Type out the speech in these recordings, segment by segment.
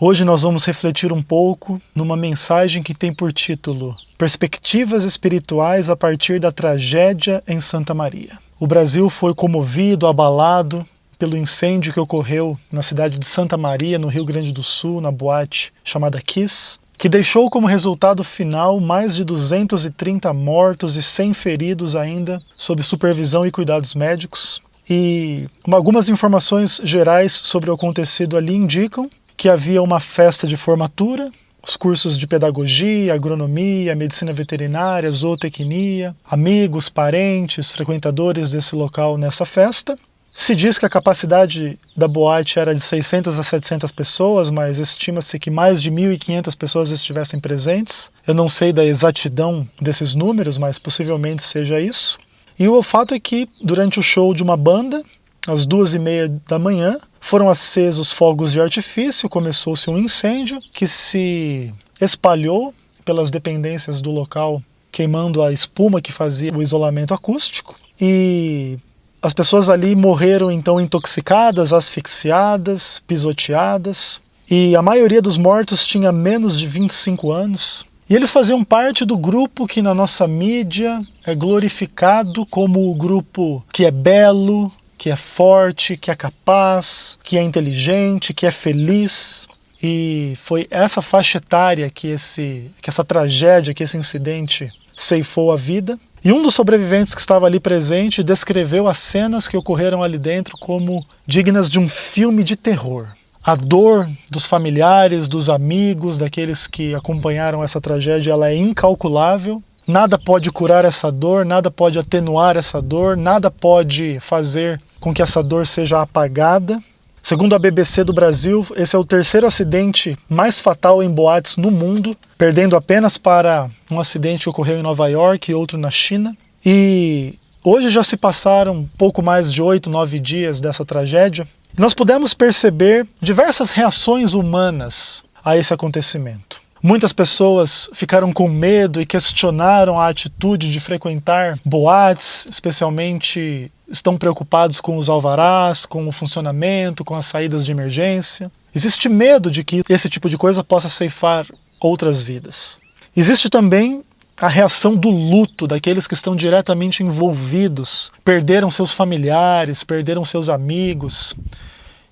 Hoje nós vamos refletir um pouco numa mensagem que tem por título Perspectivas Espirituais a partir da tragédia em Santa Maria. O Brasil foi comovido, abalado pelo incêndio que ocorreu na cidade de Santa Maria, no Rio Grande do Sul, na boate chamada Kiss, que deixou como resultado final mais de 230 mortos e 100 feridos ainda, sob supervisão e cuidados médicos. E algumas informações gerais sobre o acontecido ali indicam que havia uma festa de formatura, os cursos de pedagogia, agronomia, medicina veterinária, zootecnia, amigos, parentes, frequentadores desse local nessa festa. Se diz que a capacidade da boate era de 600 a 700 pessoas, mas estima-se que mais de 1.500 pessoas estivessem presentes. Eu não sei da exatidão desses números, mas possivelmente seja isso. E o fato é que, durante o show de uma banda, às 2h30 da manhã, foram acesos fogos de artifício, começou-se um incêndio que se espalhou pelas dependências do local, queimando a espuma que fazia o isolamento acústico. E as pessoas ali morreram então intoxicadas, asfixiadas, pisoteadas. E a maioria dos mortos tinha menos de 25 anos. E eles faziam parte do grupo que na nossa mídia é glorificado como o grupo que é belo, que é forte, que é capaz, que é inteligente, que é feliz. E foi essa faixa etária que essa tragédia, que esse incidente ceifou a vida. E um dos sobreviventes que estava ali presente descreveu as cenas que ocorreram ali dentro como dignas de um filme de terror. A dor dos familiares, dos amigos, daqueles que acompanharam essa tragédia, ela é incalculável. Nada pode curar essa dor, nada pode atenuar essa dor, nada pode fazer com que essa dor seja apagada. Segundo a BBC do Brasil, esse é o terceiro acidente mais fatal em boates no mundo, perdendo apenas para um acidente que ocorreu em Nova York e outro na China. E hoje já se passaram pouco mais de 8, 9 dias dessa tragédia. Nós pudemos perceber diversas reações humanas a esse acontecimento. Muitas pessoas ficaram com medo e questionaram a atitude de frequentar boates, especialmente estão preocupados com os alvarás, com o funcionamento, com as saídas de emergência. Existe medo de que esse tipo de coisa possa ceifar outras vidas. Existe também a reação do luto daqueles que estão diretamente envolvidos, perderam seus familiares, perderam seus amigos.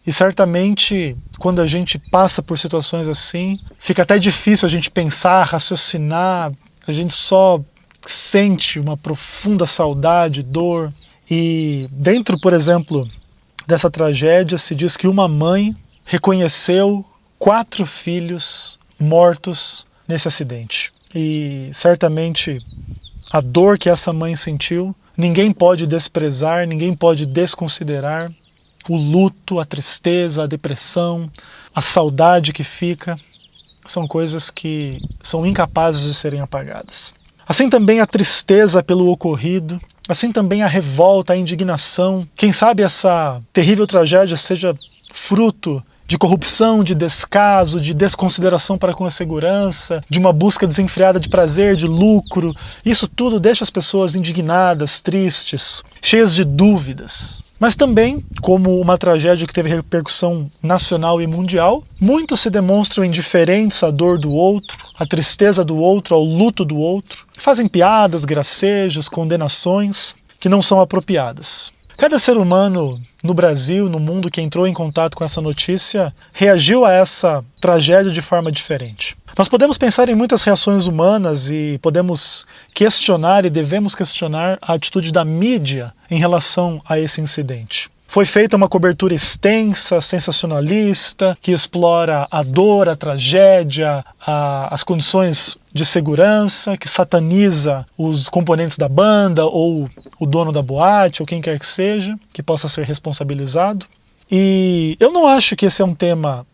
E certamente, quando a gente passa por situações assim, fica até difícil a gente pensar, raciocinar, a gente só sente uma profunda saudade, dor. E dentro, por exemplo, dessa tragédia, se diz que uma mãe reconheceu 4 filhos mortos nesse acidente. E certamente a dor que essa mãe sentiu, ninguém pode desprezar, ninguém pode desconsiderar. O luto, a tristeza, a depressão, a saudade que fica, são coisas que são incapazes de serem apagadas. Assim também a tristeza pelo ocorrido, assim também a revolta, a indignação. Quem sabe essa terrível tragédia seja fruto de corrupção, de descaso, de desconsideração para com a segurança, de uma busca desenfreada de prazer, de lucro. Isso tudo deixa as pessoas indignadas, tristes, cheias de dúvidas. Mas também, como uma tragédia que teve repercussão nacional e mundial, muitos se demonstram indiferentes à dor do outro, à tristeza do outro, ao luto do outro. Fazem piadas, gracejos, condenações que não são apropriadas. Cada ser humano no Brasil, no mundo que entrou em contato com essa notícia, reagiu a essa tragédia de forma diferente. Nós podemos pensar em muitas reações humanas e podemos questionar e devemos questionar a atitude da mídia em relação a esse incidente. Foi feita uma cobertura extensa, sensacionalista, que explora a dor, a tragédia, as condições de segurança, que sataniza os componentes da banda ou o dono da boate ou quem quer que seja, que possa ser responsabilizado. E eu não acho que esse é um tema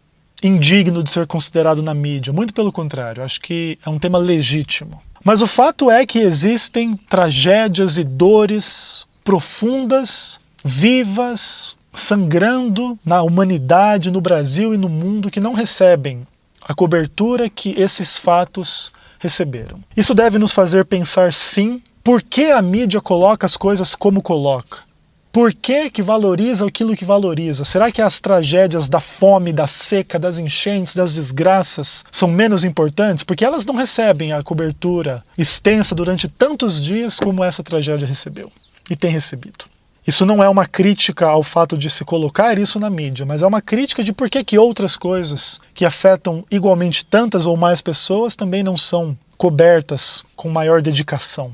indigno de ser considerado na mídia, muito pelo contrário, acho que é um tema legítimo. Mas o fato é que existem tragédias e dores profundas, vivas, sangrando na humanidade, no Brasil e no mundo, que não recebem a cobertura que esses fatos receberam. Isso deve nos fazer pensar, sim, por que a mídia coloca as coisas como coloca. Por que valoriza aquilo que valoriza? Será que as tragédias da fome, da seca, das enchentes, das desgraças são menos importantes? Porque elas não recebem a cobertura extensa durante tantos dias como essa tragédia recebeu e tem recebido. Isso não é uma crítica ao fato de se colocar isso na mídia, mas é uma crítica de por que outras coisas que afetam igualmente tantas ou mais pessoas também não são cobertas com maior dedicação.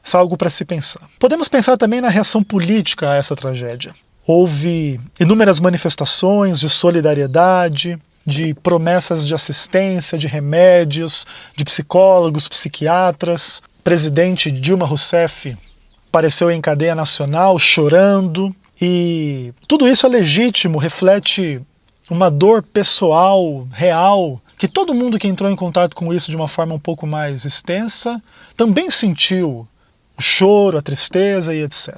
Isso é algo para se pensar. Podemos pensar também na reação política a essa tragédia. Houve inúmeras manifestações de solidariedade, de promessas de assistência, de remédios, de psicólogos, psiquiatras. O presidente Dilma Rousseff apareceu em cadeia nacional chorando. E tudo isso é legítimo, reflete uma dor pessoal, real, que todo mundo que entrou em contato com isso de uma forma um pouco mais extensa também sentiu. O choro, a tristeza e etc.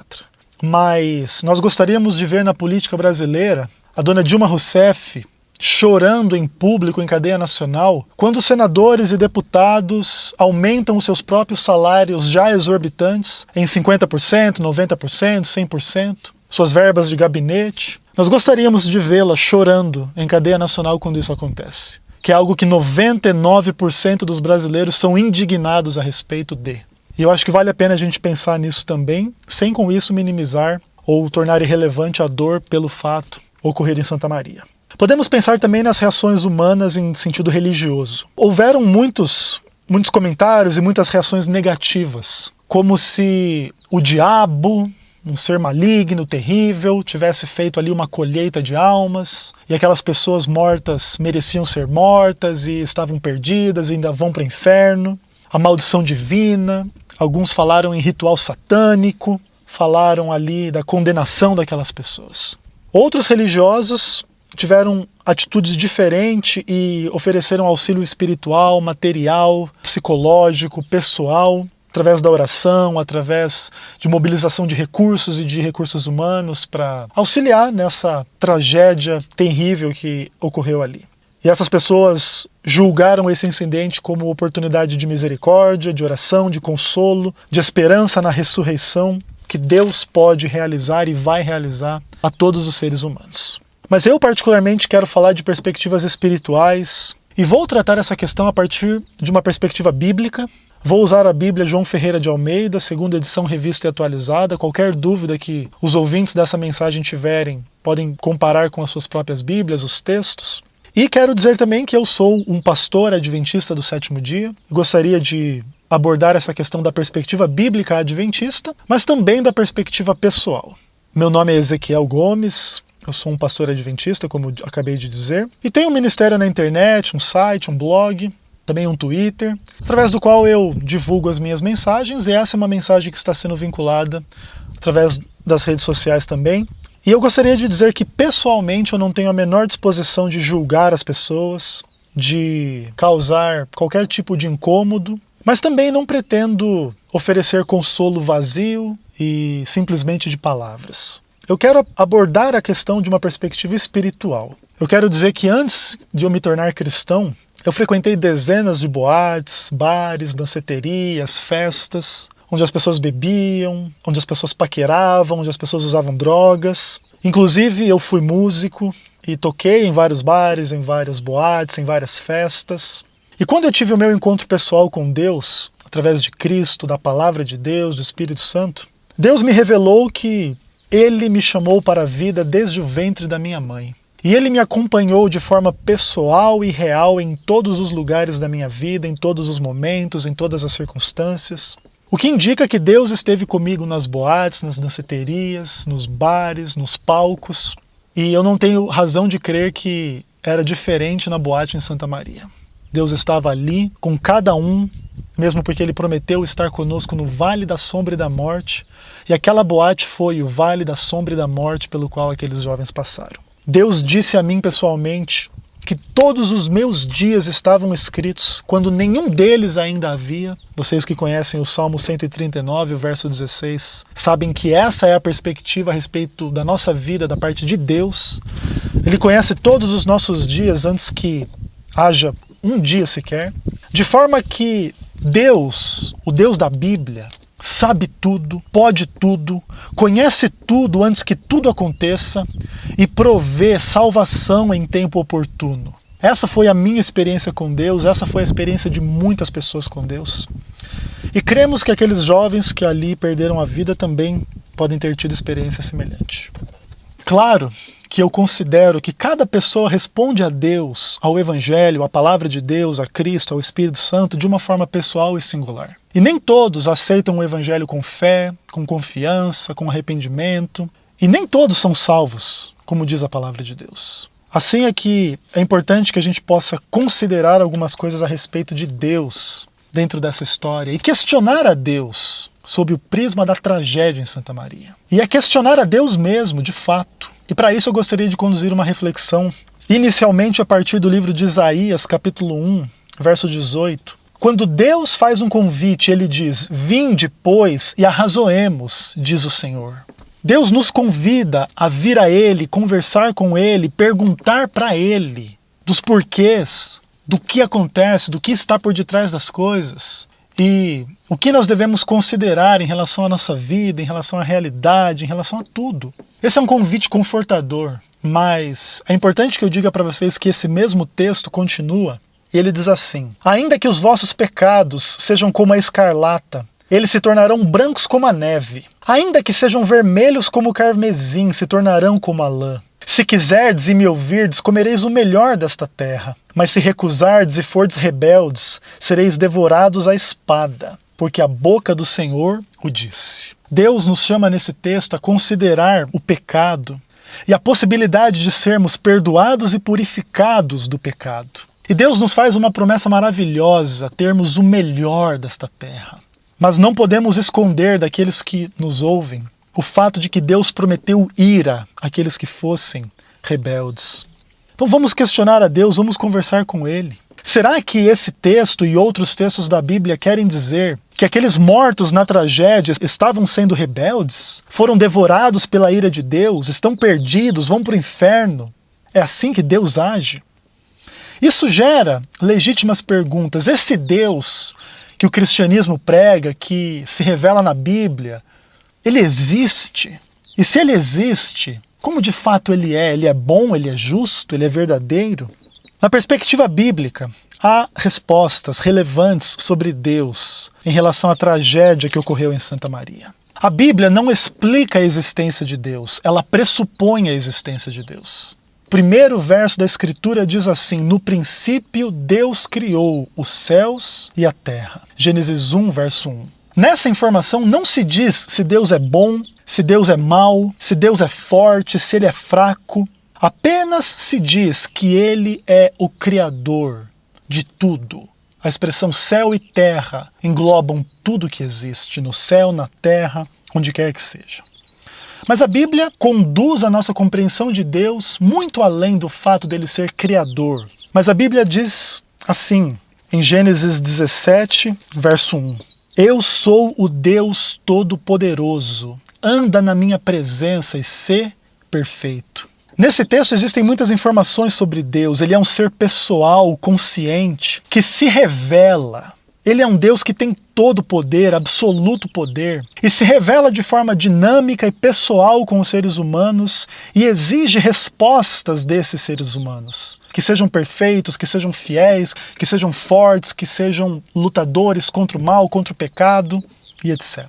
Mas nós gostaríamos de ver na política brasileira a dona Dilma Rousseff chorando em público em cadeia nacional quando os senadores e deputados aumentam os seus próprios salários já exorbitantes em 50%, 90%, 100%, suas verbas de gabinete. Nós gostaríamos de vê-la chorando em cadeia nacional quando isso acontece, que é algo que 99% dos brasileiros são indignados a respeito de. E eu acho que vale a pena a gente pensar nisso também, sem com isso minimizar ou tornar irrelevante a dor pelo fato ocorrido em Santa Maria. Podemos pensar também nas reações humanas em sentido religioso. Houveram muitos comentários e muitas reações negativas, como se o diabo, um ser maligno, terrível, tivesse feito ali uma colheita de almas, e aquelas pessoas mortas mereciam ser mortas e estavam perdidas e ainda vão para o inferno. A maldição divina, alguns falaram em ritual satânico, falaram ali da condenação daquelas pessoas. Outros religiosos tiveram atitudes diferentes e ofereceram auxílio espiritual, material, psicológico, pessoal, através da oração, através de mobilização de recursos e de recursos humanos para auxiliar nessa tragédia terrível que ocorreu ali. E essas pessoas julgaram esse incidente como oportunidade de misericórdia, de oração, de consolo, de esperança na ressurreição que Deus pode realizar e vai realizar a todos os seres humanos. Mas eu particularmente quero falar de perspectivas espirituais e vou tratar essa questão a partir de uma perspectiva bíblica. Vou usar a Bíblia João Ferreira de Almeida, segunda edição revista e atualizada. Qualquer dúvida que os ouvintes dessa mensagem tiverem, podem comparar com as suas próprias Bíblias, os textos. E quero dizer também que eu sou um pastor adventista do sétimo dia. Gostaria de abordar essa questão da perspectiva bíblica adventista, mas também da perspectiva pessoal. Meu nome é Ezequiel Gomes, eu sou um pastor adventista, como eu acabei de dizer, e tenho um ministério na internet, um site, um blog, também um Twitter, através do qual eu divulgo as minhas mensagens, e essa é uma mensagem que está sendo vinculada através das redes sociais também. E eu gostaria de dizer que, pessoalmente, eu não tenho a menor disposição de julgar as pessoas, de causar qualquer tipo de incômodo, mas também não pretendo oferecer consolo vazio e simplesmente de palavras. Eu quero abordar a questão de uma perspectiva espiritual. Eu quero dizer que antes de eu me tornar cristão, eu frequentei dezenas de boates, bares, danceterias, festas, onde as pessoas bebiam, onde as pessoas paqueravam, onde as pessoas usavam drogas. Inclusive eu fui músico e toquei em vários bares, em várias boates, em várias festas. E quando eu tive o meu encontro pessoal com Deus, através de Cristo, da Palavra de Deus, do Espírito Santo, Deus me revelou que Ele me chamou para a vida desde o ventre da minha mãe. E Ele me acompanhou de forma pessoal e real em todos os lugares da minha vida, em todos os momentos, em todas as circunstâncias. O que indica que Deus esteve comigo nas boates, nas danceterias, nos bares, nos palcos. E eu não tenho razão de crer que era diferente na boate em Santa Maria. Deus estava ali com cada um, mesmo porque Ele prometeu estar conosco no Vale da Sombra e da Morte. E aquela boate foi o Vale da Sombra e da Morte pelo qual aqueles jovens passaram. Deus disse a mim pessoalmente que todos os meus dias estavam escritos, quando nenhum deles ainda havia. Vocês que conhecem o Salmo 139, o verso 16, sabem que essa é a perspectiva a respeito da nossa vida da parte de Deus. Ele conhece todos os nossos dias antes que haja um dia sequer. De forma que Deus, o Deus da Bíblia, sabe tudo, pode tudo, conhece tudo antes que tudo aconteça e provê salvação em tempo oportuno. Essa foi a minha experiência com Deus, essa foi a experiência de muitas pessoas com Deus. E cremos que aqueles jovens que ali perderam a vida também podem ter tido experiência semelhante. Claro que eu considero que cada pessoa responde a Deus, ao Evangelho, à Palavra de Deus, a Cristo, ao Espírito Santo, de uma forma pessoal e singular. E nem todos aceitam o Evangelho com fé, com confiança, com arrependimento. E nem todos são salvos, como diz a Palavra de Deus. Assim é que é importante que a gente possa considerar algumas coisas a respeito de Deus dentro dessa história e questionar a Deus sob o prisma da tragédia em Santa Maria. E é questionar a Deus mesmo, de fato. E para isso eu gostaria de conduzir uma reflexão, inicialmente a partir do livro de Isaías, capítulo 1, verso 18. Quando Deus faz um convite, ele diz: "Vinde, pois, e arrazoemos", diz o Senhor. Deus nos convida a vir a Ele, conversar com Ele, perguntar para Ele dos porquês, do que acontece, do que está por detrás das coisas e o que nós devemos considerar em relação à nossa vida, em relação à realidade, em relação a tudo. Esse é um convite confortador, mas é importante que eu diga para vocês que esse mesmo texto continua e ele diz assim: "Ainda que os vossos pecados sejam como a escarlata, eles se tornarão brancos como a neve. Ainda que sejam vermelhos como o carmesim, se tornarão como a lã. Se quiserdes e me ouvirdes, comereis o melhor desta terra. Mas se recusardes e fordes rebeldes, sereis devorados à espada, porque a boca do Senhor o disse." Deus nos chama nesse texto a considerar o pecado e a possibilidade de sermos perdoados e purificados do pecado. E Deus nos faz uma promessa maravilhosa, termos o melhor desta terra. Mas não podemos esconder daqueles que nos ouvem o fato de que Deus prometeu ira àqueles que fossem rebeldes. Então vamos questionar a Deus, vamos conversar com Ele. Será que esse texto e outros textos da Bíblia querem dizer que aqueles mortos na tragédia estavam sendo rebeldes? Foram devorados pela ira de Deus? Estão perdidos? Vão para o inferno? É assim que Deus age? Isso gera legítimas perguntas. Esse Deus que o cristianismo prega, que se revela na Bíblia, ele existe? E se ele existe, como de fato ele é? Ele é bom, ele é justo, ele é verdadeiro? Na perspectiva bíblica, há respostas relevantes sobre Deus em relação à tragédia que ocorreu em Santa Maria. A Bíblia não explica a existência de Deus, ela pressupõe a existência de Deus. O primeiro verso da Escritura diz assim: "No princípio Deus criou os céus e a terra." Gênesis 1, verso 1. Nessa informação não se diz se Deus é bom, se Deus é mau, se Deus é forte, se ele é fraco. Apenas se diz que ele é o Criador de tudo. A expressão céu e terra englobam tudo que existe, no céu, na terra, onde quer que seja. Mas a Bíblia conduz a nossa compreensão de Deus muito além do fato dele ser Criador. Mas a Bíblia diz assim, em Gênesis 17, verso 1. "Eu sou o Deus Todo-Poderoso. Anda na minha presença e sê perfeito." Nesse texto existem muitas informações sobre Deus. Ele é um ser pessoal, consciente, que se revela. Ele é um Deus que tem todo o poder, absoluto poder, e se revela de forma dinâmica e pessoal com os seres humanos e exige respostas desses seres humanos. Que sejam perfeitos, que sejam fiéis, que sejam fortes, que sejam lutadores contra o mal, contra o pecado e etc.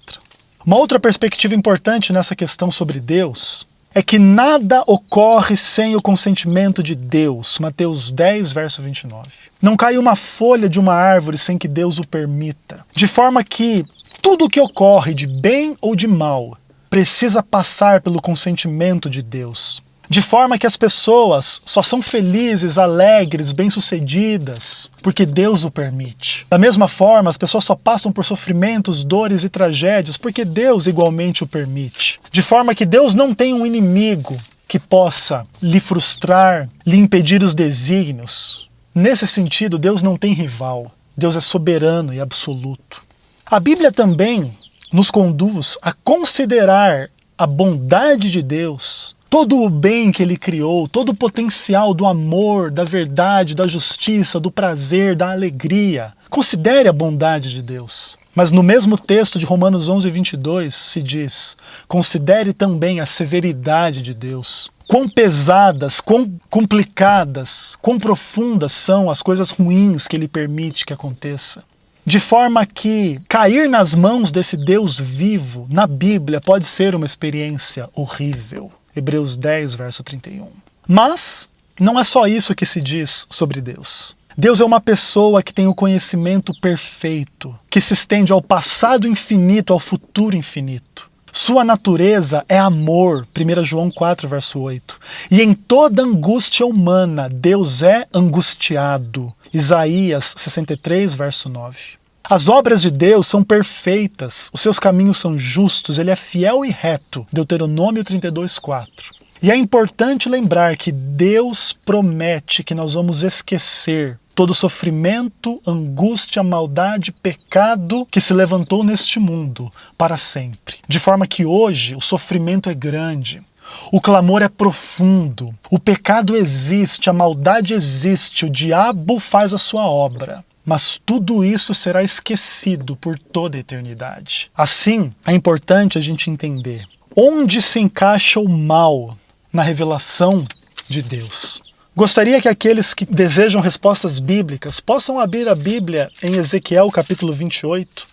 Uma outra perspectiva importante nessa questão sobre Deus é que nada ocorre sem o consentimento de Deus. Mateus 10, verso 29. Não cai uma folha de uma árvore sem que Deus o permita. De forma que tudo o que ocorre de bem ou de mal precisa passar pelo consentimento de Deus. De forma que as pessoas só são felizes, alegres, bem-sucedidas, porque Deus o permite. Da mesma forma, as pessoas só passam por sofrimentos, dores e tragédias, porque Deus igualmente o permite. De forma que Deus não tem um inimigo que possa lhe frustrar, lhe impedir os desígnios. Nesse sentido, Deus não tem rival. Deus é soberano e absoluto. A Bíblia também nos conduz a considerar a bondade de Deus, todo o bem que ele criou, todo o potencial do amor, da verdade, da justiça, do prazer, da alegria. Considere a bondade de Deus. Mas no mesmo texto de Romanos 11:22 se diz: considere também a severidade de Deus. Quão pesadas, quão complicadas, quão profundas são as coisas ruins que Ele permite que aconteça. De forma que cair nas mãos desse Deus vivo, na Bíblia, pode ser uma experiência horrível. Hebreus 10, verso 31. Mas não é só isso que se diz sobre Deus. Deus é uma pessoa que tem o conhecimento perfeito, que se estende ao passado infinito, ao futuro infinito. Sua natureza é amor, 1 João 4, verso 8. E em toda angústia humana, Deus é angustiado. Isaías 63, verso 9. As obras de Deus são perfeitas, os seus caminhos são justos, ele é fiel e reto. Deuteronômio 32, 4. E é importante lembrar que Deus promete que nós vamos esquecer todo sofrimento, angústia, maldade, pecado que se levantou neste mundo para sempre. De forma que hoje o sofrimento é grande, o clamor é profundo, o pecado existe, a maldade existe, o diabo faz a sua obra. Mas tudo isso será esquecido por toda a eternidade. Assim, é importante a gente entender onde se encaixa o mal na revelação de Deus. Gostaria que aqueles que desejam respostas bíblicas possam abrir a Bíblia em Ezequiel capítulo 28.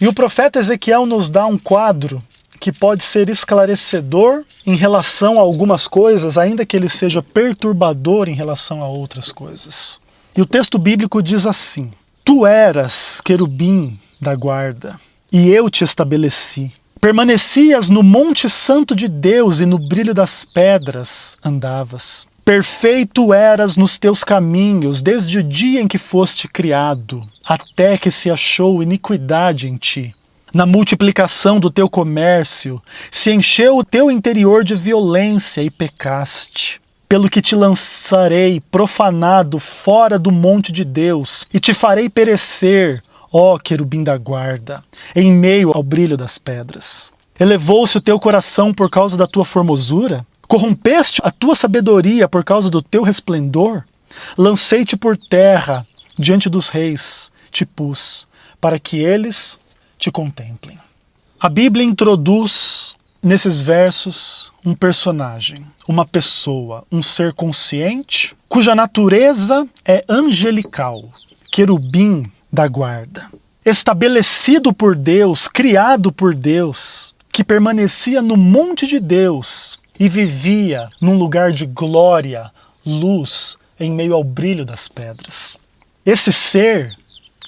E o profeta Ezequiel nos dá um quadro que pode ser esclarecedor em relação a algumas coisas, ainda que ele seja perturbador em relação a outras coisas. E o texto bíblico diz assim: Tu eras querubim da guarda, e eu te estabeleci. Permanecias no monte santo de Deus e no brilho das pedras andavas. Perfeito eras nos teus caminhos, desde o dia em que foste criado, até que se achou iniquidade em ti. Na multiplicação do teu comércio, se encheu o teu interior de violência e pecaste. Pelo que te lançarei profanado fora do monte de Deus, e te farei perecer, ó querubim da guarda, em meio ao brilho das pedras. Elevou-se o teu coração por causa da tua formosura? Corrompeste a tua sabedoria por causa do teu resplendor? Lancei-te por terra, diante dos reis, te pus, para que eles te contemplem. A Bíblia introduz nesses versos um personagem, uma pessoa, um ser consciente, cuja natureza é angelical, querubim da guarda. Estabelecido por Deus, criado por Deus, que permanecia no monte de Deus e vivia num lugar de glória, luz, em meio ao brilho das pedras. Esse ser,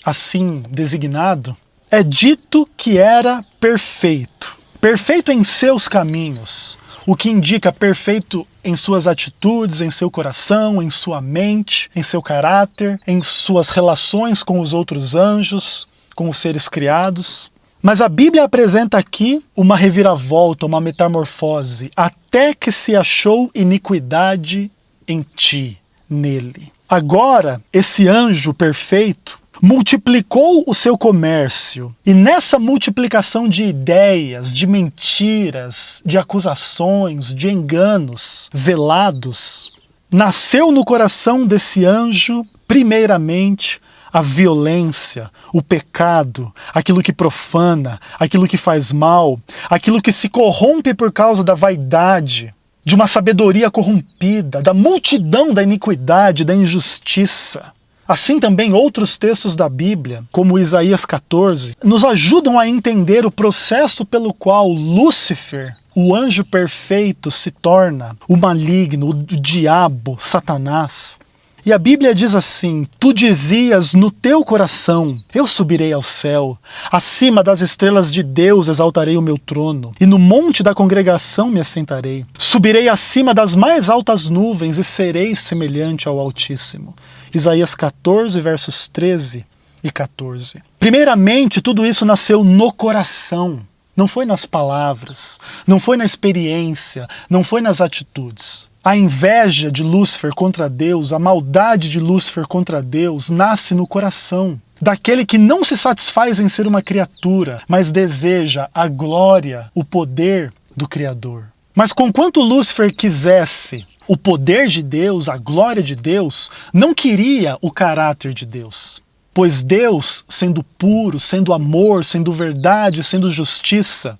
assim designado, é dito que era perfeito. Perfeito em seus caminhos, o que indica perfeito em suas atitudes, em seu coração, em sua mente, em seu caráter, em suas relações com os outros anjos, com os seres criados. Mas a Bíblia apresenta aqui uma reviravolta, uma metamorfose, até que se achou iniquidade em ti, nele. Agora, esse anjo perfeito multiplicou o seu comércio, e nessa multiplicação de ideias, de mentiras, de acusações, de enganos velados, nasceu no coração desse anjo, primeiramente, a violência, o pecado, aquilo que profana, aquilo que faz mal, aquilo que se corrompe por causa da vaidade, de uma sabedoria corrompida, da multidão da iniquidade, da injustiça. Assim também outros textos da Bíblia, como Isaías 14, nos ajudam a entender o processo pelo qual Lúcifer, o anjo perfeito, se torna o maligno, o diabo, Satanás. E a Bíblia diz assim: Tu dizias no teu coração, eu subirei ao céu, acima das estrelas de Deus exaltarei o meu trono, e no monte da congregação me assentarei. Subirei acima das mais altas nuvens e serei semelhante ao Altíssimo. Isaías 14, versos 13 e 14. Primeiramente, tudo isso nasceu no coração. Não foi nas palavras, não foi na experiência, não foi nas atitudes. A inveja de Lúcifer contra Deus, a maldade de Lúcifer contra Deus, nasce no coração daquele que não se satisfaz em ser uma criatura, mas deseja a glória, o poder do Criador. Mas conquanto Lúcifer quisesse o poder de Deus, a glória de Deus, não queria o caráter de Deus. Pois Deus, sendo puro, sendo amor, sendo verdade, sendo justiça,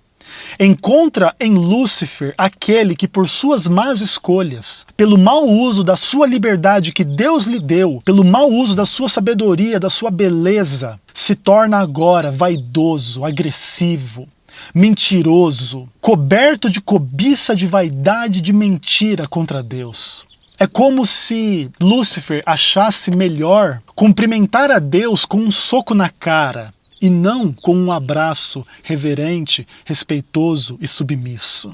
encontra em Lúcifer aquele que por suas más escolhas, pelo mau uso da sua liberdade que Deus lhe deu, pelo mau uso da sua sabedoria, da sua beleza, se torna agora vaidoso, agressivo, mentiroso, coberto de cobiça, de vaidade, de mentira contra Deus. É como se Lúcifer achasse melhor cumprimentar a Deus com um soco na cara e não com um abraço reverente, respeitoso e submisso.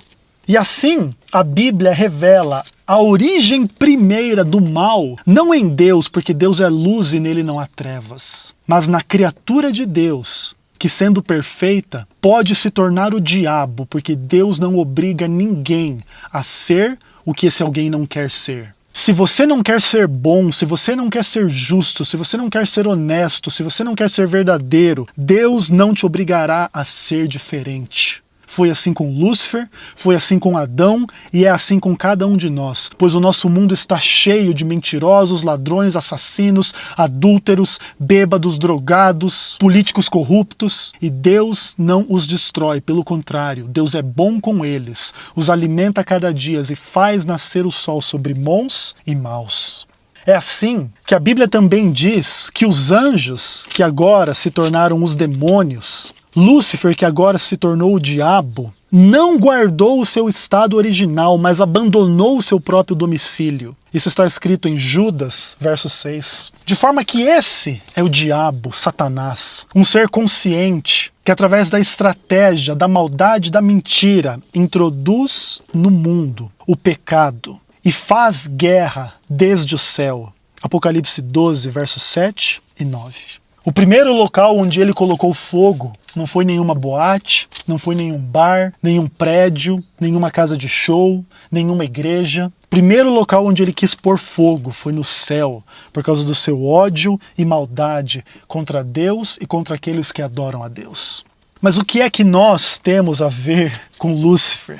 E assim, a Bíblia revela a origem primeira do mal, não em Deus, porque Deus é luz e nele não há trevas, mas na criatura de Deus, que sendo perfeita, pode se tornar o diabo, porque Deus não obriga ninguém a ser o que esse alguém não quer ser. Se você não quer ser bom, se você não quer ser justo, se você não quer ser honesto, se você não quer ser verdadeiro, Deus não te obrigará a ser diferente. Foi assim com Lúcifer, foi assim com Adão e é assim com cada um de nós, pois o nosso mundo está cheio de mentirosos, ladrões, assassinos, adúlteros, bêbados, drogados, políticos corruptos, e Deus não os destrói, pelo contrário, Deus é bom com eles, os alimenta cada dia e faz nascer o sol sobre bons e maus. É assim que a Bíblia também diz que os anjos, que agora se tornaram os demônios, Lúcifer, que agora se tornou o diabo, não guardou o seu estado original, mas abandonou o seu próprio domicílio. Isso está escrito em Judas, verso 6. De forma que esse é o diabo, Satanás, um ser consciente, que através da estratégia, da maldade, da mentira, introduz no mundo o pecado e faz guerra desde o céu. Apocalipse 12, versos 7 e 9. O primeiro local onde ele colocou fogo não foi nenhuma boate, não foi nenhum bar, nenhum prédio, nenhuma casa de show, nenhuma igreja. O primeiro local onde ele quis pôr fogo foi no céu, por causa do seu ódio e maldade contra Deus e contra aqueles que adoram a Deus. Mas o que é que nós temos a ver com Lúcifer?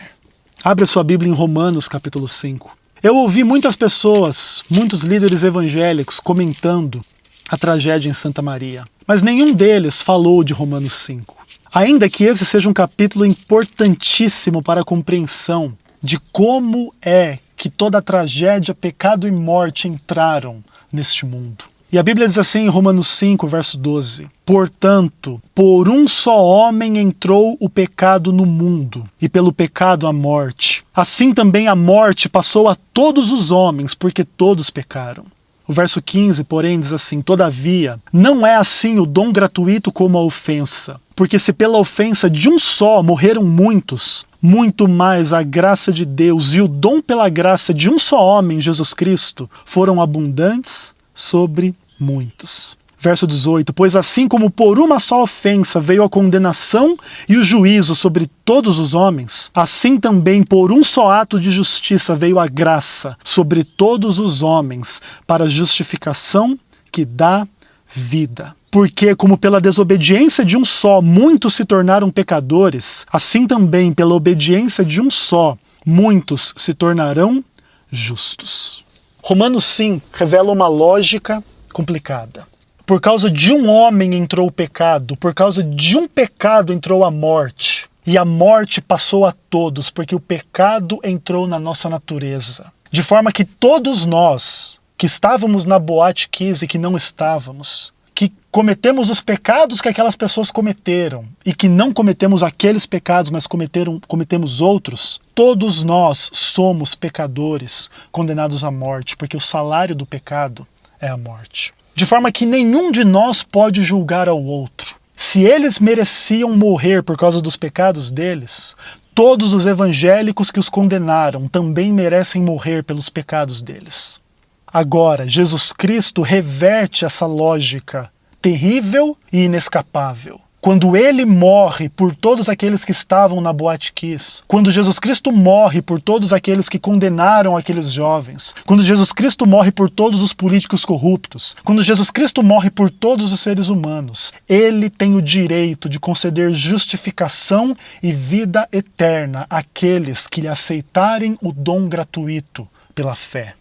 Abra sua Bíblia em Romanos capítulo 5. Eu ouvi muitas pessoas, muitos líderes evangélicos comentando a tragédia em Santa Maria, mas nenhum deles falou de Romanos 5. Ainda que esse seja um capítulo importantíssimo para a compreensão de como é que toda a tragédia, pecado e morte entraram neste mundo. E a Bíblia diz assim em Romanos 5, verso 12: Portanto, por um só homem entrou o pecado no mundo, e pelo pecado a morte. Assim também a morte passou a todos os homens, porque todos pecaram. O verso 15, porém, diz assim: Todavia, não é assim o dom gratuito como a ofensa. Porque se pela ofensa de um só morreram muitos, muito mais a graça de Deus e o dom pela graça de um só homem, Jesus Cristo, foram abundantes sobre muitos. Verso 18: Pois assim como por uma só ofensa veio a condenação e o juízo sobre todos os homens, assim também por um só ato de justiça veio a graça sobre todos os homens, para a justificação que dá vida. Porque, como pela desobediência de um só muitos se tornaram pecadores, assim também pela obediência de um só muitos se tornarão justos. Romanos 5 revela uma lógica complicada. Por causa de um homem entrou o pecado, por causa de um pecado entrou a morte. E a morte passou a todos, porque o pecado entrou na nossa natureza. De forma que todos nós, que estávamos na Boate Kiss e que não estávamos, que cometemos os pecados que aquelas pessoas cometeram, e que não cometemos aqueles pecados, mas cometemos outros, todos nós somos pecadores, condenados à morte, porque o salário do pecado é a morte. De forma que nenhum de nós pode julgar ao outro. Se eles mereciam morrer por causa dos pecados deles, todos os evangélicos que os condenaram também merecem morrer pelos pecados deles. Agora, Jesus Cristo reverte essa lógica terrível e inescapável. Quando ele morre por todos aqueles que estavam na Boate Kiss, quando Jesus Cristo morre por todos aqueles que condenaram aqueles jovens, quando Jesus Cristo morre por todos os políticos corruptos, quando Jesus Cristo morre por todos os seres humanos, ele tem o direito de conceder justificação e vida eterna àqueles que lhe aceitarem o dom gratuito pela fé.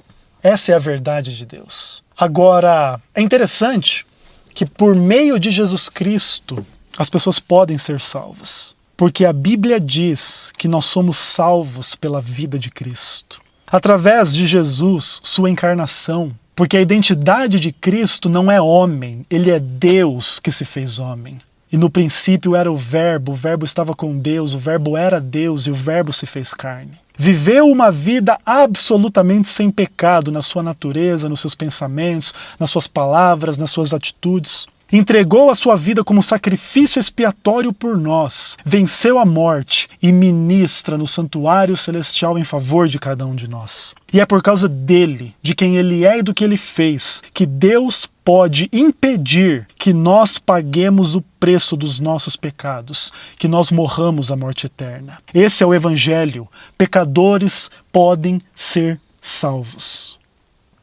Essa é a verdade de Deus. Agora, é interessante que por meio de Jesus Cristo as pessoas podem ser salvas. Porque a Bíblia diz que nós somos salvos pela vida de Cristo. Através de Jesus, sua encarnação, porque a identidade de Cristo não é homem, ele é Deus que se fez homem. E no princípio era o Verbo estava com Deus, o Verbo era Deus e o Verbo se fez carne. Viveu uma vida absolutamente sem pecado na sua natureza, nos seus pensamentos, nas suas palavras, nas suas atitudes. Entregou a sua vida como sacrifício expiatório por nós, venceu a morte e ministra no santuário celestial em favor de cada um de nós. E é por causa dele, de quem ele é e do que ele fez, que Deus pode impedir que nós paguemos o preço dos nossos pecados, que nós morramos a morte eterna. Esse é o Evangelho. Pecadores podem ser salvos.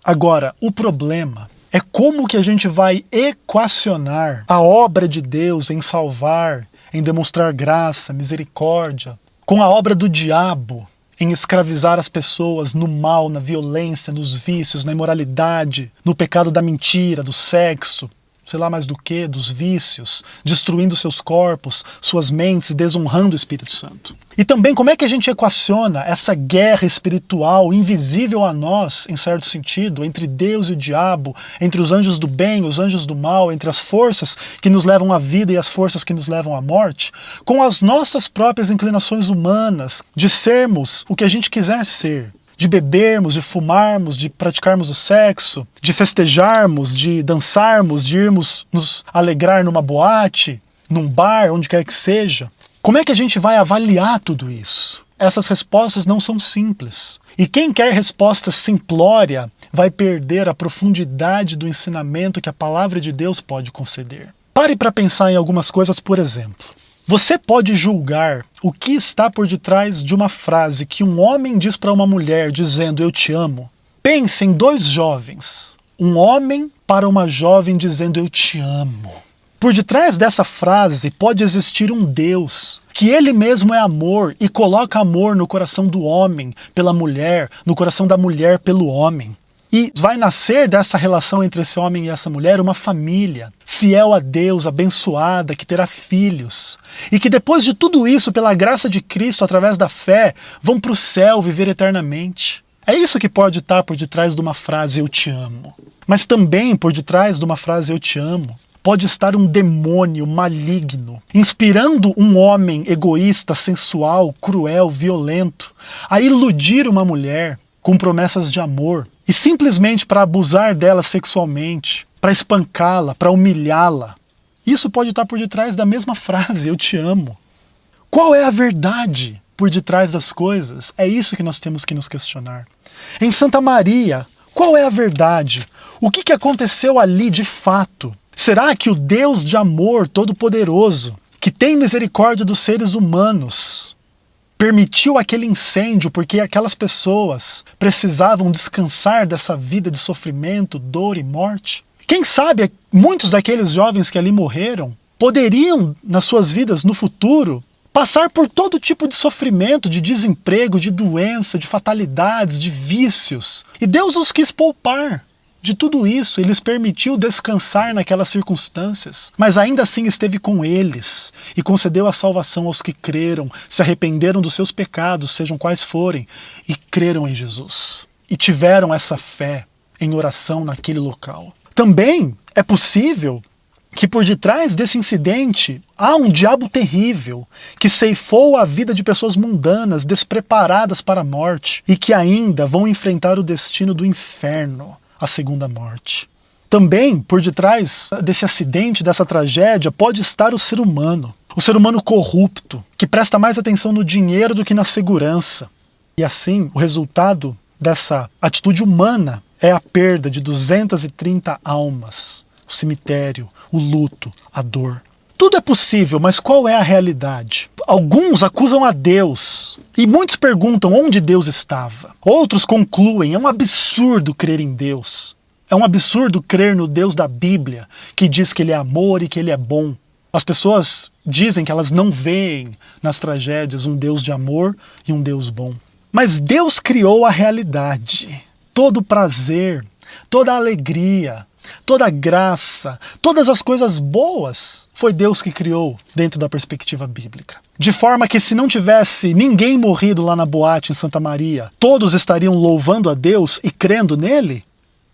Agora, o problema é como que a gente vai equacionar a obra de Deus em salvar, em demonstrar graça, misericórdia, com a obra do diabo em escravizar as pessoas no mal, na violência, nos vícios, na imoralidade, no pecado da mentira, do sexo, sei lá mais do que, dos vícios, destruindo seus corpos, suas mentes, desonrando o Espírito Santo. E também como é que a gente equaciona essa guerra espiritual invisível a nós, em certo sentido, entre Deus e o diabo, entre os anjos do bem e os anjos do mal, entre as forças que nos levam à vida e as forças que nos levam à morte, com as nossas próprias inclinações humanas de sermos o que a gente quiser ser. De bebermos, de fumarmos, de praticarmos o sexo, de festejarmos, de dançarmos, de irmos nos alegrar numa boate, num bar, onde quer que seja. Como é que a gente vai avaliar tudo isso? Essas respostas não são simples. E quem quer resposta simplória vai perder a profundidade do ensinamento que a palavra de Deus pode conceder. Pare para pensar em algumas coisas, por exemplo. Você pode julgar o que está por detrás de uma frase que um homem diz para uma mulher dizendo eu te amo. Pense em dois jovens. Um homem para uma jovem dizendo eu te amo. Por detrás dessa frase pode existir um Deus, que ele mesmo é amor e coloca amor no coração do homem pela mulher, no coração da mulher pelo homem. E vai nascer dessa relação entre esse homem e essa mulher uma família fiel a Deus, abençoada, que terá filhos. E que depois de tudo isso, pela graça de Cristo, através da fé, vão para o céu viver eternamente. É isso que pode estar por detrás de uma frase eu te amo. Mas também por detrás de uma frase eu te amo, pode estar um demônio maligno, inspirando um homem egoísta, sensual, cruel, violento, a iludir uma mulher com promessas de amor, e simplesmente para abusar dela sexualmente, para espancá-la, para humilhá-la. Isso pode estar por detrás da mesma frase, eu te amo. Qual é a verdade por detrás das coisas? É isso que nós temos que nos questionar. Em Santa Maria, qual é a verdade? O que aconteceu ali de fato? Será que o Deus de amor todo-poderoso, que tem misericórdia dos seres humanos, permitiu aquele incêndio porque aquelas pessoas precisavam descansar dessa vida de sofrimento, dor e morte? Quem sabe muitos daqueles jovens que ali morreram poderiam, nas suas vidas no futuro, passar por todo tipo de sofrimento, de desemprego, de doença, de fatalidades, de vícios. E Deus os quis poupar de tudo isso, Ele lhes permitiu descansar naquelas circunstâncias, mas ainda assim esteve com eles e concedeu a salvação aos que creram, se arrependeram dos seus pecados, sejam quais forem, e creram em Jesus. E tiveram essa fé em oração naquele local. Também é possível que por detrás desse incidente há um diabo terrível que ceifou a vida de pessoas mundanas, despreparadas para a morte e que ainda vão enfrentar o destino do inferno, a segunda morte. Também, por detrás desse acidente, dessa tragédia, pode estar o ser humano corrupto, que presta mais atenção no dinheiro do que na segurança. E assim, o resultado dessa atitude humana é a perda de 230 almas, o cemitério, o luto, a dor. Tudo é possível, mas qual é a realidade? Alguns acusam a Deus, e muitos perguntam onde Deus estava. Outros concluem, é um absurdo crer em Deus. É um absurdo crer no Deus da Bíblia, que diz que Ele é amor e que Ele é bom. As pessoas dizem que elas não veem nas tragédias um Deus de amor e um Deus bom. Mas Deus criou a realidade. Todo prazer, toda alegria, toda a graça, todas as coisas boas, foi Deus que criou dentro da perspectiva bíblica. De forma que se não tivesse ninguém morrido lá na boate em Santa Maria, todos estariam louvando a Deus e crendo nele?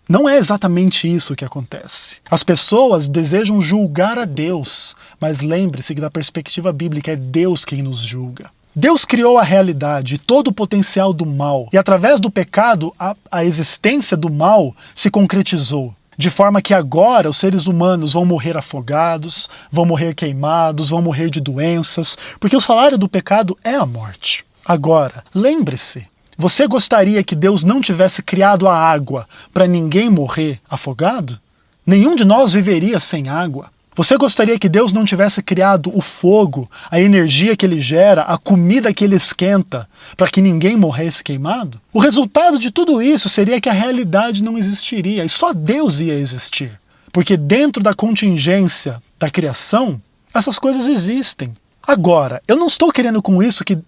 Não é exatamente isso que acontece. As pessoas desejam julgar a Deus, mas lembre-se que da perspectiva bíblica é Deus quem nos julga. Deus criou a realidade, todo o potencial do mal, e através do pecado a existência do mal se concretizou. De forma que agora os seres humanos vão morrer afogados, vão morrer queimados, vão morrer de doenças, porque o salário do pecado é a morte. Agora, lembre-se, você gostaria que Deus não tivesse criado a água para ninguém morrer afogado? Nenhum de nós viveria sem água. Você gostaria que Deus não tivesse criado o fogo, a energia que ele gera, a comida que ele esquenta, para que ninguém morresse queimado? O resultado de tudo isso seria que a realidade não existiria, e só Deus ia existir. Porque dentro da contingência da criação, essas coisas existem. Agora, eu não estou querendo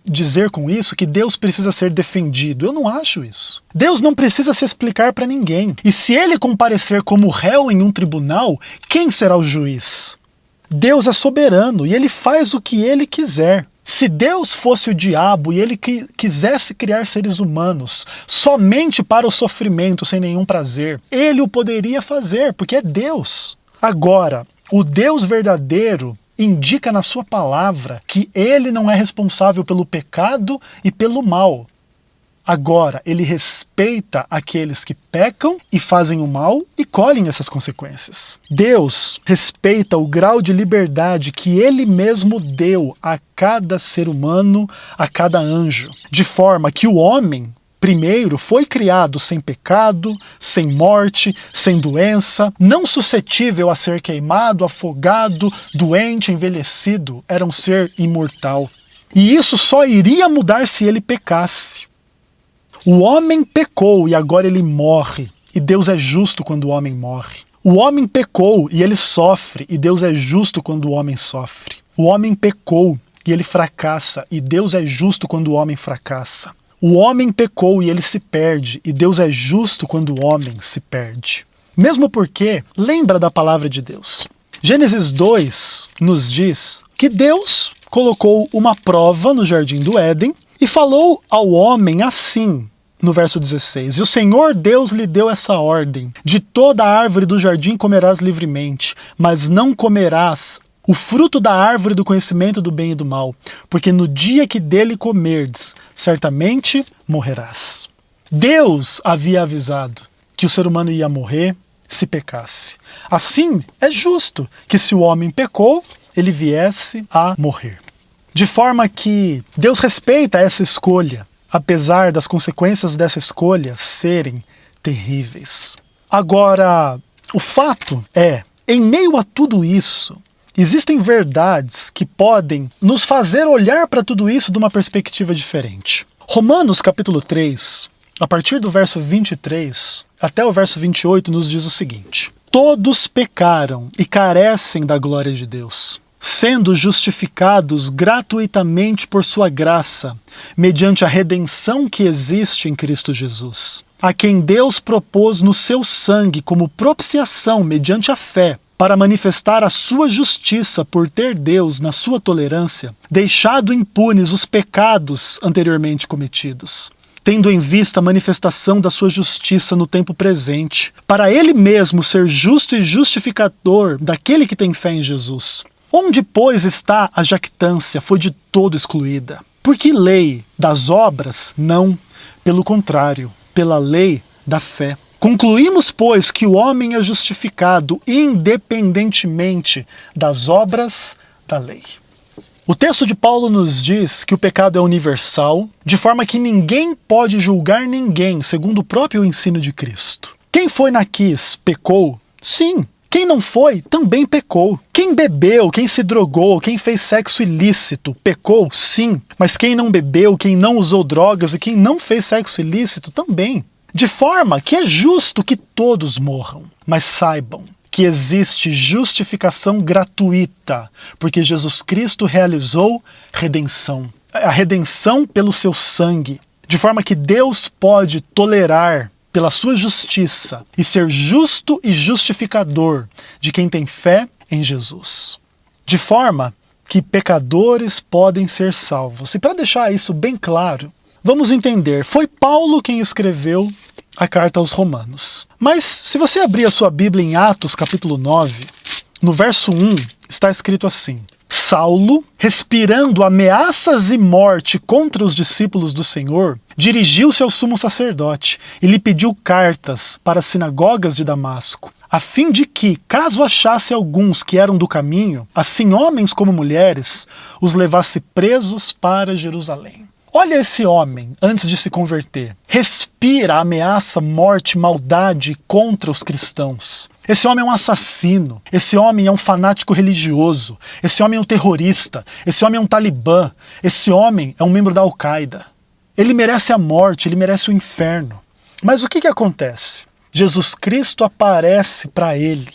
dizer com isso que Deus precisa ser defendido. Eu não acho isso. Deus não precisa se explicar para ninguém. E se ele comparecer como réu em um tribunal, quem será o juiz? Deus é soberano e ele faz o que ele quiser. Se Deus fosse o diabo e ele quisesse criar seres humanos somente para o sofrimento, sem nenhum prazer, ele o poderia fazer, porque é Deus. Agora, o Deus verdadeiro indica na sua palavra que ele não é responsável pelo pecado e pelo mal. Agora, ele respeita aqueles que pecam e fazem o mal e colhem essas consequências. Deus respeita o grau de liberdade que ele mesmo deu a cada ser humano, a cada anjo, de forma que o homem, primeiro, foi criado sem pecado, sem morte, sem doença, não suscetível a ser queimado, afogado, doente, envelhecido. Era um ser imortal. E isso só iria mudar se ele pecasse. O homem pecou e agora ele morre. E Deus é justo quando o homem morre. O homem pecou e ele sofre. E Deus é justo quando o homem sofre. O homem pecou e ele fracassa. E Deus é justo quando o homem fracassa. O homem pecou e ele se perde, e Deus é justo quando o homem se perde. Mesmo porque, lembra da palavra de Deus. Gênesis 2 nos diz que Deus colocou uma prova no jardim do Éden e falou ao homem assim, no verso 16, e o Senhor Deus lhe deu essa ordem: de toda a árvore do jardim comerás livremente, mas não comerás o fruto da árvore do conhecimento do bem e do mal, porque no dia que dele comerdes, certamente morrerás. Deus havia avisado que o ser humano ia morrer se pecasse. Assim, é justo que se o homem pecou, ele viesse a morrer. De forma que Deus respeita essa escolha, apesar das consequências dessa escolha serem terríveis. Agora, o fato é, em meio a tudo isso, existem verdades que podem nos fazer olhar para tudo isso de uma perspectiva diferente. Romanos capítulo 3, a partir do verso 23 até o verso 28, nos diz o seguinte: todos pecaram e carecem da glória de Deus, sendo justificados gratuitamente por sua graça, mediante a redenção que existe em Cristo Jesus, a quem Deus propôs no seu sangue como propiciação mediante a fé, para manifestar a sua justiça por ter Deus, na sua tolerância, deixado impunes os pecados anteriormente cometidos, tendo em vista a manifestação da sua justiça no tempo presente, para ele mesmo ser justo e justificador daquele que tem fé em Jesus. Onde, pois, está a jactância? Foi de todo excluída. Por que lei das obras? Não. Pelo contrário, pela lei da fé. Concluímos, pois, que o homem é justificado independentemente das obras da lei. O texto de Paulo nos diz que o pecado é universal, de forma que ninguém pode julgar ninguém, segundo o próprio ensino de Cristo. Quem foi na quis pecou? Sim. Quem não foi, também pecou. Quem bebeu, quem se drogou, quem fez sexo ilícito, pecou? Sim. Mas quem não bebeu, quem não usou drogas e quem não fez sexo ilícito, também. De forma que é justo que todos morram. Mas saibam que existe justificação gratuita, porque Jesus Cristo realizou redenção. A redenção pelo seu sangue. De forma que Deus pode tolerar pela sua justiça e ser justo e justificador de quem tem fé em Jesus. De forma que pecadores podem ser salvos. E para deixar isso bem claro, vamos entender, foi Paulo quem escreveu a carta aos Romanos. Mas se você abrir a sua Bíblia em Atos capítulo 9, no verso 1, está escrito assim: Saulo, respirando ameaças e morte contra os discípulos do Senhor, dirigiu-se ao sumo sacerdote e lhe pediu cartas para as sinagogas de Damasco, a fim de que, caso achasse alguns que eram do caminho, assim homens como mulheres, os levasse presos para Jerusalém. Olha esse homem, antes de se converter, respira ameaça, morte, maldade contra os cristãos. Esse homem é um assassino, esse homem é um fanático religioso, esse homem é um terrorista, esse homem é um talibã, esse homem é um membro da Al-Qaeda. Ele merece a morte, ele merece o inferno. Mas o que acontece? Jesus Cristo aparece para ele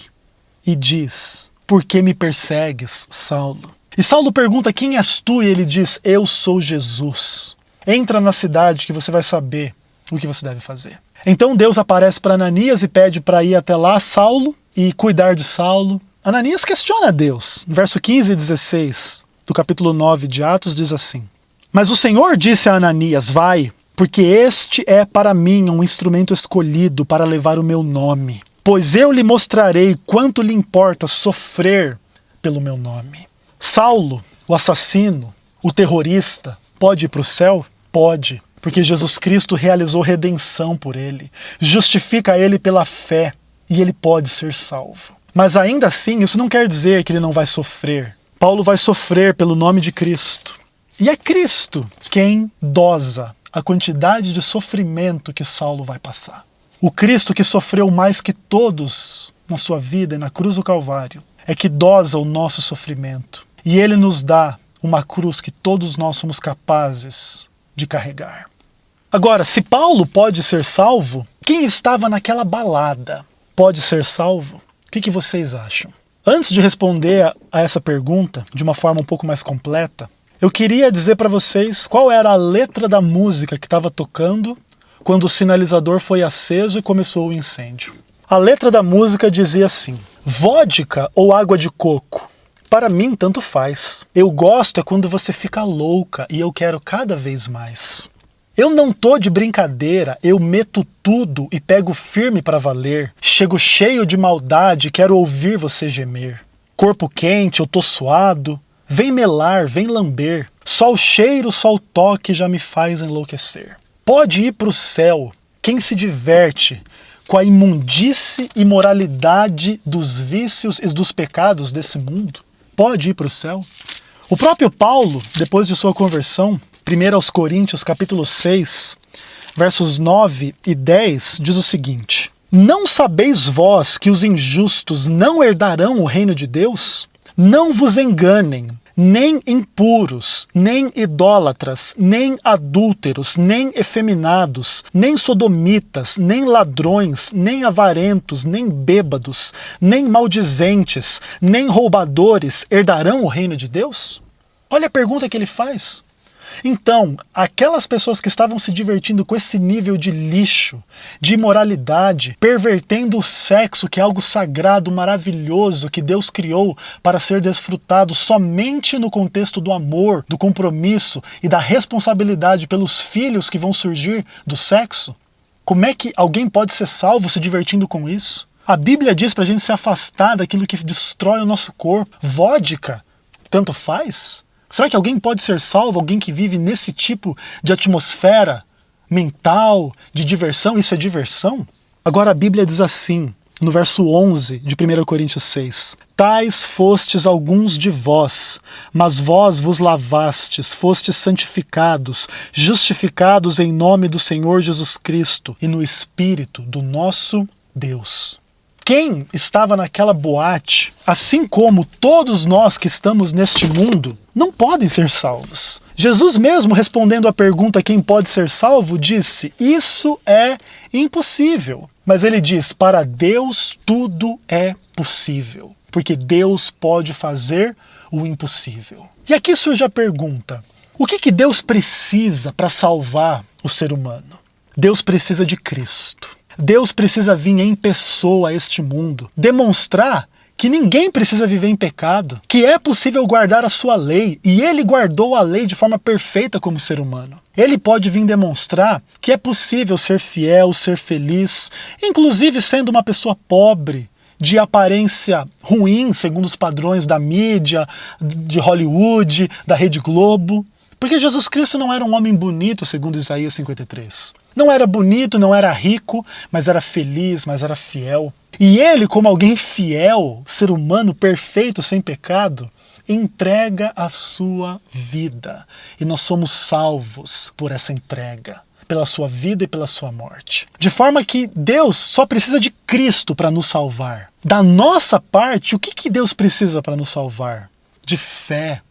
e diz: por que me persegues, Saulo? E Saulo pergunta: quem és tu? E ele diz: eu sou Jesus. Entra na cidade que você vai saber o que você deve fazer. Então Deus aparece para Ananias e pede para ir até lá, Saulo, e cuidar de Saulo. Ananias questiona Deus. No verso 15 e 16 do capítulo 9 de Atos diz assim: mas o Senhor disse a Ananias: vai, porque este é para mim um instrumento escolhido para levar o meu nome, pois eu lhe mostrarei quanto lhe importa sofrer pelo meu nome. Saulo, o assassino, o terrorista, pode ir para o céu? Pode, porque Jesus Cristo realizou redenção por ele, justifica ele pela fé, e ele pode ser salvo. Mas ainda assim, isso não quer dizer que ele não vai sofrer. Paulo vai sofrer pelo nome de Cristo. E é Cristo quem dosa a quantidade de sofrimento que Saulo vai passar. O Cristo que sofreu mais que todos na sua vida e na cruz do Calvário é que dosa o nosso sofrimento. E ele nos dá uma cruz que todos nós somos capazes de carregar. Agora, se Paulo pode ser salvo, quem estava naquela balada pode ser salvo? O que vocês acham? Antes de responder a essa pergunta de uma forma um pouco mais completa, eu queria dizer para vocês qual era a letra da música que estava tocando quando o sinalizador foi aceso e começou o incêndio. A letra da música dizia assim: vodka ou água de coco? Para mim, tanto faz. Eu gosto é quando você fica louca e eu quero cada vez mais. Eu não tô de brincadeira, eu meto tudo e pego firme para valer. Chego cheio de maldade, quero ouvir você gemer. Corpo quente, eu tô suado. Vem melar, vem lamber, só o cheiro, só o toque já me faz enlouquecer. Pode ir para o céu quem se diverte com a imundice e imoralidade dos vícios e dos pecados desse mundo. Pode ir para o céu. O próprio Paulo, depois de sua conversão, 1 aos Coríntios, capítulo 6, versos 9 e 10, diz o seguinte: não sabeis vós que os injustos não herdarão o reino de Deus? Não vos enganem, nem impuros, nem idólatras, nem adúlteros, nem efeminados, nem sodomitas, nem ladrões, nem avarentos, nem bêbados, nem maldizentes, nem roubadores herdarão o reino de Deus? Olha a pergunta que ele faz. Então, aquelas pessoas que estavam se divertindo com esse nível de lixo, de imoralidade, pervertendo o sexo, que é algo sagrado, maravilhoso, que Deus criou para ser desfrutado somente no contexto do amor, do compromisso e da responsabilidade pelos filhos que vão surgir do sexo, como é que alguém pode ser salvo se divertindo com isso? A Bíblia diz para a gente se afastar daquilo que destrói o nosso corpo. Vodka, tanto faz? Será que alguém pode ser salvo, alguém que vive nesse tipo de atmosfera mental, de diversão? Isso é diversão? Agora a Bíblia diz assim, no verso 11 de 1 Coríntios 6. Tais fostes alguns de vós, mas vós vos lavastes, fostes santificados, justificados em nome do Senhor Jesus Cristo e no Espírito do nosso Deus. Quem estava naquela boate, assim como todos nós que estamos neste mundo, não podem ser salvos. Jesus mesmo, respondendo à pergunta quem pode ser salvo, disse: isso é impossível. Mas ele diz: para Deus tudo é possível, porque Deus pode fazer o impossível. E aqui surge a pergunta: o que Deus precisa para salvar o ser humano? Deus precisa de Cristo. Deus precisa vir em pessoa a este mundo, demonstrar que ninguém precisa viver em pecado, que é possível guardar a sua lei, e ele guardou a lei de forma perfeita como ser humano. Ele pode vir demonstrar que é possível ser fiel, ser feliz, inclusive sendo uma pessoa pobre, de aparência ruim, segundo os padrões da mídia, de Hollywood, da Rede Globo. Porque Jesus Cristo não era um homem bonito, segundo Isaías 53. Não era bonito, não era rico, mas era feliz, mas era fiel. E ele, como alguém fiel, ser humano perfeito, sem pecado, entrega a sua vida. E nós somos salvos por essa entrega, pela sua vida e pela sua morte. De forma que Deus só precisa de Cristo para nos salvar. Da nossa parte, o que Deus precisa para nos salvar? De fé,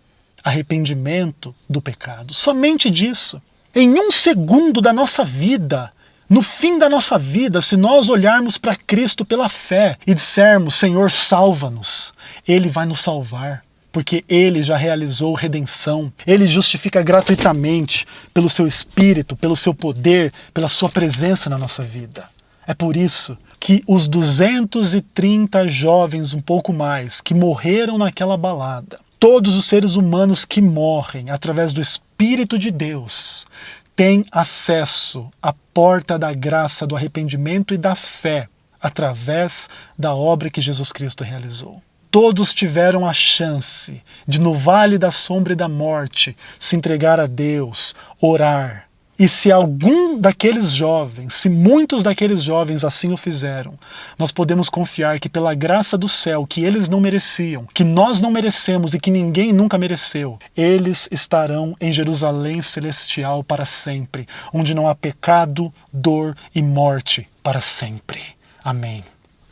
arrependimento do pecado. Somente disso. Em um segundo da nossa vida, no fim da nossa vida, se nós olharmos para Cristo pela fé e dissermos, Senhor, salva-nos, Ele vai nos salvar, porque Ele já realizou redenção, Ele justifica gratuitamente pelo seu Espírito, pelo seu poder, pela sua presença na nossa vida. É por isso que os 230 jovens, um pouco mais, que morreram naquela balada, todos os seres humanos que morrem através do Espírito de Deus têm acesso à porta da graça, do arrependimento e da fé através da obra que Jesus Cristo realizou. Todos tiveram a chance de, no vale da sombra e da morte, se entregar a Deus, orar. E se algum daqueles jovens, se muitos daqueles jovens assim o fizeram, nós podemos confiar que pela graça do céu, que eles não mereciam, que nós não merecemos e que ninguém nunca mereceu, eles estarão em Jerusalém celestial para sempre, onde não há pecado, dor e morte para sempre. Amém.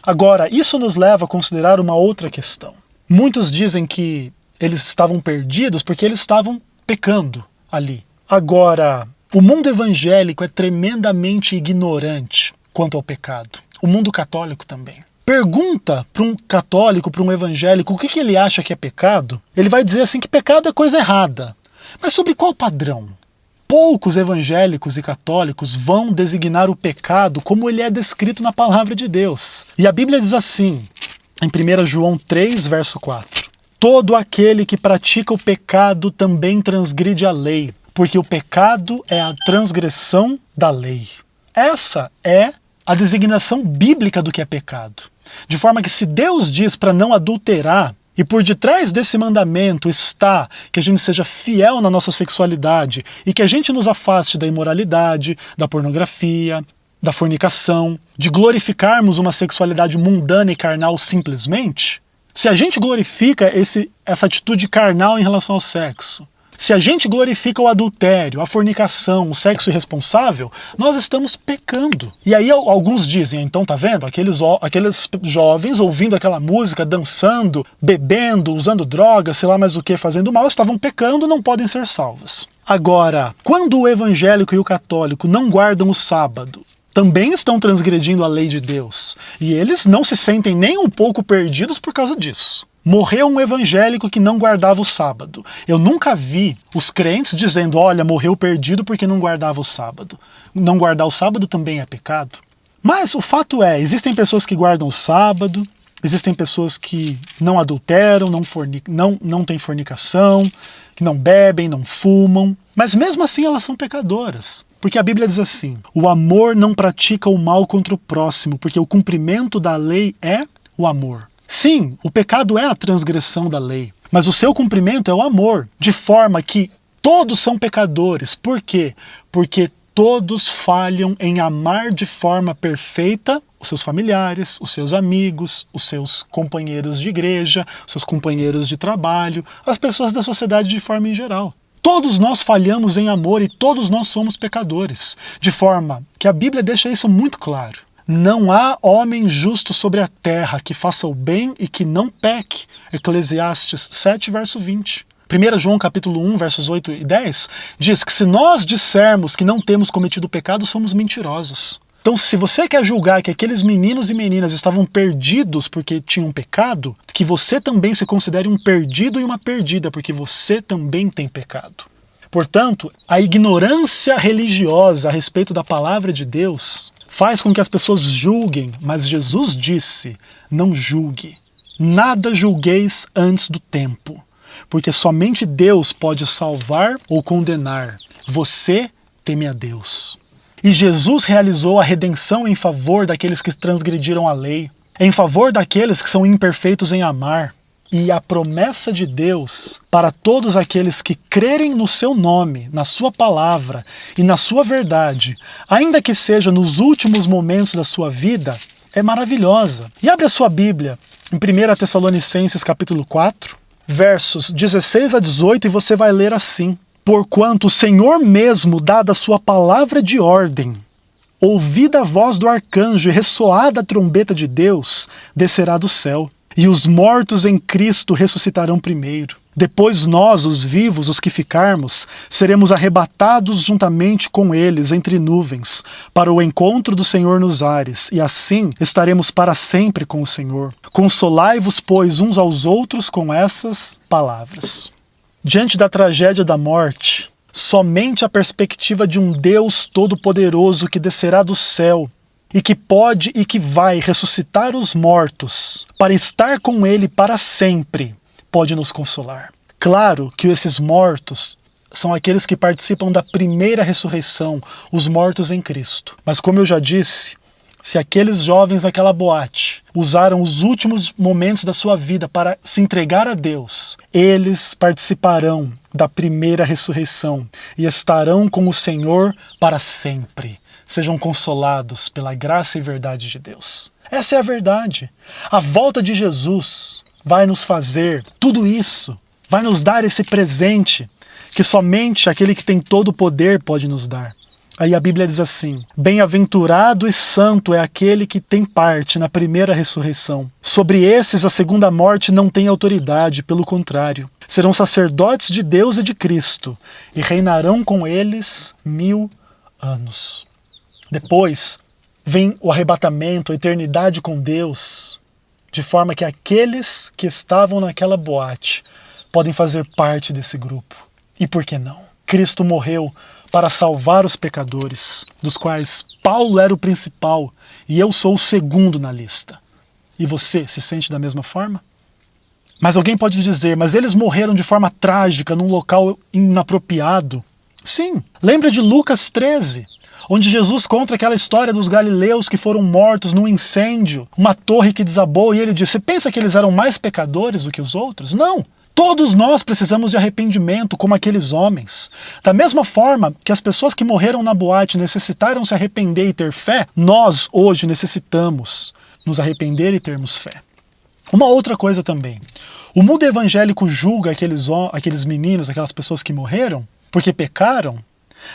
Agora, isso nos leva a considerar uma outra questão. Muitos dizem que eles estavam perdidos porque eles estavam pecando ali. Agora, o mundo evangélico é tremendamente ignorante quanto ao pecado. O mundo católico também. Pergunta para um católico, para um evangélico, o que ele acha que é pecado, ele vai dizer assim que pecado é coisa errada. Mas sobre qual padrão? Poucos evangélicos e católicos vão designar o pecado como ele é descrito na palavra de Deus. E a Bíblia diz assim, em 1 João 3, verso 4. Todo aquele que pratica o pecado também transgride a lei, porque o pecado é a transgressão da lei. Essa é a designação bíblica do que é pecado. De forma que se Deus diz para não adulterar, e por detrás desse mandamento está que a gente seja fiel na nossa sexualidade e que a gente nos afaste da imoralidade, da pornografia, da fornicação, de glorificarmos uma sexualidade mundana e carnal simplesmente, se a gente glorifica essa atitude carnal em relação ao sexo, se a gente glorifica o adultério, a fornicação, o sexo irresponsável, nós estamos pecando. E aí alguns dizem, então tá vendo? Aqueles jovens ouvindo aquela música, dançando, bebendo, usando drogas, sei lá mais o que, fazendo mal, estavam pecando, não podem ser salvos. Agora, quando o evangélico e o católico não guardam o sábado, também estão transgredindo a lei de Deus. E eles não se sentem nem um pouco perdidos por causa disso. Morreu um evangélico que não guardava o sábado. Eu nunca vi os crentes dizendo, olha, morreu perdido porque não guardava o sábado. Não guardar o sábado também é pecado. Mas o fato é, existem pessoas que guardam o sábado, existem pessoas que não adulteram, não têm fornicação, que não bebem, não fumam, mas mesmo assim elas são pecadoras. Porque a Bíblia diz assim, o amor não pratica o mal contra o próximo, porque o cumprimento da lei é o amor. Sim, o pecado é a transgressão da lei, mas o seu cumprimento é o amor, de forma que todos são pecadores. Por quê? Porque todos falham em amar de forma perfeita os seus familiares, os seus amigos, os seus companheiros de igreja, os seus companheiros de trabalho, as pessoas da sociedade de forma em geral. Todos nós falhamos em amor e todos nós somos pecadores, de forma que a Bíblia deixa isso muito claro. Não há homem justo sobre a terra que faça o bem e que não peque. Eclesiastes 7, verso 20. 1 João capítulo 1, versos 8 e 10, diz que se nós dissermos que não temos cometido pecado, somos mentirosos. Então, se você quer julgar que aqueles meninos e meninas estavam perdidos porque tinham pecado, que você também se considere um perdido e uma perdida, porque você também tem pecado. Portanto, a ignorância religiosa a respeito da palavra de Deus faz com que as pessoas julguem, mas Jesus disse: não julgue. Nada julgueis antes do tempo, porque somente Deus pode salvar ou condenar. Você teme a Deus. E Jesus realizou a redenção em favor daqueles que transgrediram a lei, em favor daqueles que são imperfeitos em amar. E a promessa de Deus para todos aqueles que crerem no seu nome, na sua palavra e na sua verdade, ainda que seja nos últimos momentos da sua vida, é maravilhosa. E abre a sua Bíblia em 1 Tessalonicenses capítulo 4, versos 16 a 18, e você vai ler assim: porquanto o Senhor mesmo, dada a sua palavra de ordem, ouvida a voz do arcanjo e ressoada a trombeta de Deus, descerá do céu. E os mortos em Cristo ressuscitarão primeiro. Depois nós, os vivos, os que ficarmos, seremos arrebatados juntamente com eles entre nuvens, para o encontro do Senhor nos ares, e assim estaremos para sempre com o Senhor. Consolai-vos, pois, uns aos outros com essas palavras. Diante da tragédia da morte, somente a perspectiva de um Deus todo-poderoso que descerá do céu, e que pode e que vai ressuscitar os mortos para estar com ele para sempre, pode nos consolar. Claro que esses mortos são aqueles que participam da primeira ressurreição, os mortos em Cristo. Mas como eu já disse, se aqueles jovens naquela boate usaram os últimos momentos da sua vida para se entregar a Deus, eles participarão da primeira ressurreição e estarão com o Senhor para sempre. Sejam consolados pela graça e verdade de Deus. Essa é a verdade. A volta de Jesus vai nos fazer tudo isso, vai nos dar esse presente que somente aquele que tem todo o poder pode nos dar. Aí a Bíblia diz assim: bem-aventurado e santo é aquele que tem parte na primeira ressurreição. Sobre esses a segunda morte não tem autoridade, pelo contrário. Serão sacerdotes de Deus e de Cristo e reinarão com eles 1000 anos. Depois vem o arrebatamento, a eternidade com Deus, de forma que aqueles que estavam naquela boate podem fazer parte desse grupo. E por que não? Cristo morreu para salvar os pecadores, dos quais Paulo era o principal e eu sou o segundo na lista. E você se sente da mesma forma? Mas alguém pode dizer: mas eles morreram de forma trágica, num local inapropriado. Sim, lembra de Lucas 13, onde Jesus conta aquela história dos galileus que foram mortos num incêndio, uma torre que desabou, e ele diz: você pensa que eles eram mais pecadores do que os outros? Não! Todos nós precisamos de arrependimento, como aqueles homens. Da mesma forma que as pessoas que morreram na boate necessitaram se arrepender e ter fé, nós hoje necessitamos nos arrepender e termos fé. Uma outra coisa também. O mundo evangélico julga aqueles meninos, aquelas pessoas que morreram, porque pecaram.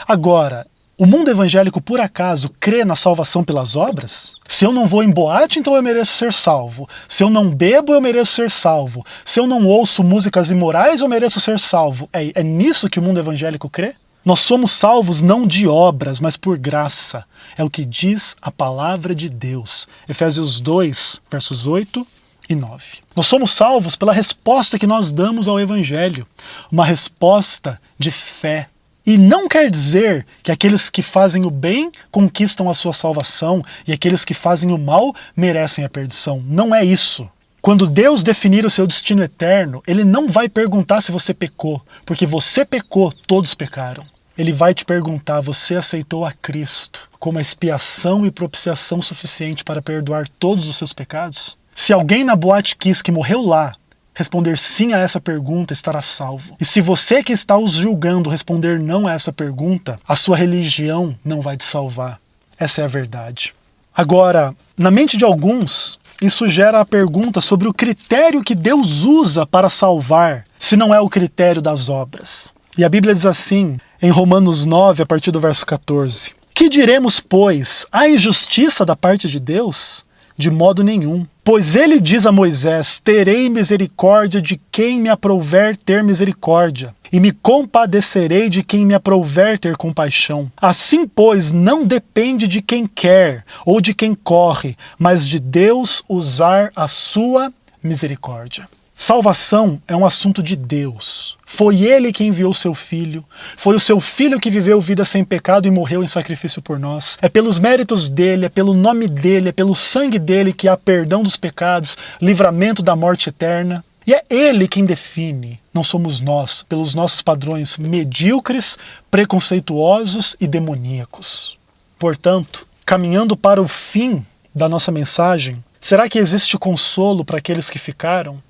Agora, o mundo evangélico, por acaso, crê na salvação pelas obras? Se eu não vou em boate, então eu mereço ser salvo. Se eu não bebo, eu mereço ser salvo. Se eu não ouço músicas imorais, eu mereço ser salvo. É nisso que o mundo evangélico crê? Nós somos salvos não de obras, mas por graça. É o que diz a palavra de Deus. Efésios 2, versos 8 e 9. Nós somos salvos pela resposta que nós damos ao evangelho. Uma resposta de fé. E não quer dizer que aqueles que fazem o bem conquistam a sua salvação e aqueles que fazem o mal merecem a perdição. Não é isso. Quando Deus definir o seu destino eterno, Ele não vai perguntar se você pecou, porque você pecou, todos pecaram. Ele vai te perguntar: você aceitou a Cristo como a expiação e propiciação suficiente para perdoar todos os seus pecados? Se alguém na Boate Kiss que morreu lá responder sim a essa pergunta, estará salvo. E se você que está os julgando responder não a essa pergunta, a sua religião não vai te salvar. Essa é a verdade. Agora, na mente de alguns, isso gera a pergunta sobre o critério que Deus usa para salvar, se não é o critério das obras. E a Bíblia diz assim, em Romanos 9, a partir do verso 14: que diremos, pois, há injustiça da parte de Deus? De modo nenhum. Pois ele diz a Moisés: terei misericórdia de quem me aprouver ter misericórdia, e me compadecerei de quem me aprouver ter compaixão. Assim, pois, não depende de quem quer ou de quem corre, mas de Deus usar a sua misericórdia. Salvação é um assunto de Deus. Foi Ele quem enviou o seu Filho. Foi o seu Filho que viveu vida sem pecado e morreu em sacrifício por nós. É pelos méritos dele, é pelo nome dele, é pelo sangue dele que há perdão dos pecados, livramento da morte eterna. E é Ele quem define, não somos nós, pelos nossos padrões medíocres, preconceituosos e demoníacos. Portanto, caminhando para o fim da nossa mensagem, será que existe consolo para aqueles que ficaram?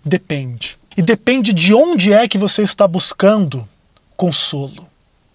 Depende. E depende de onde é que você está buscando consolo.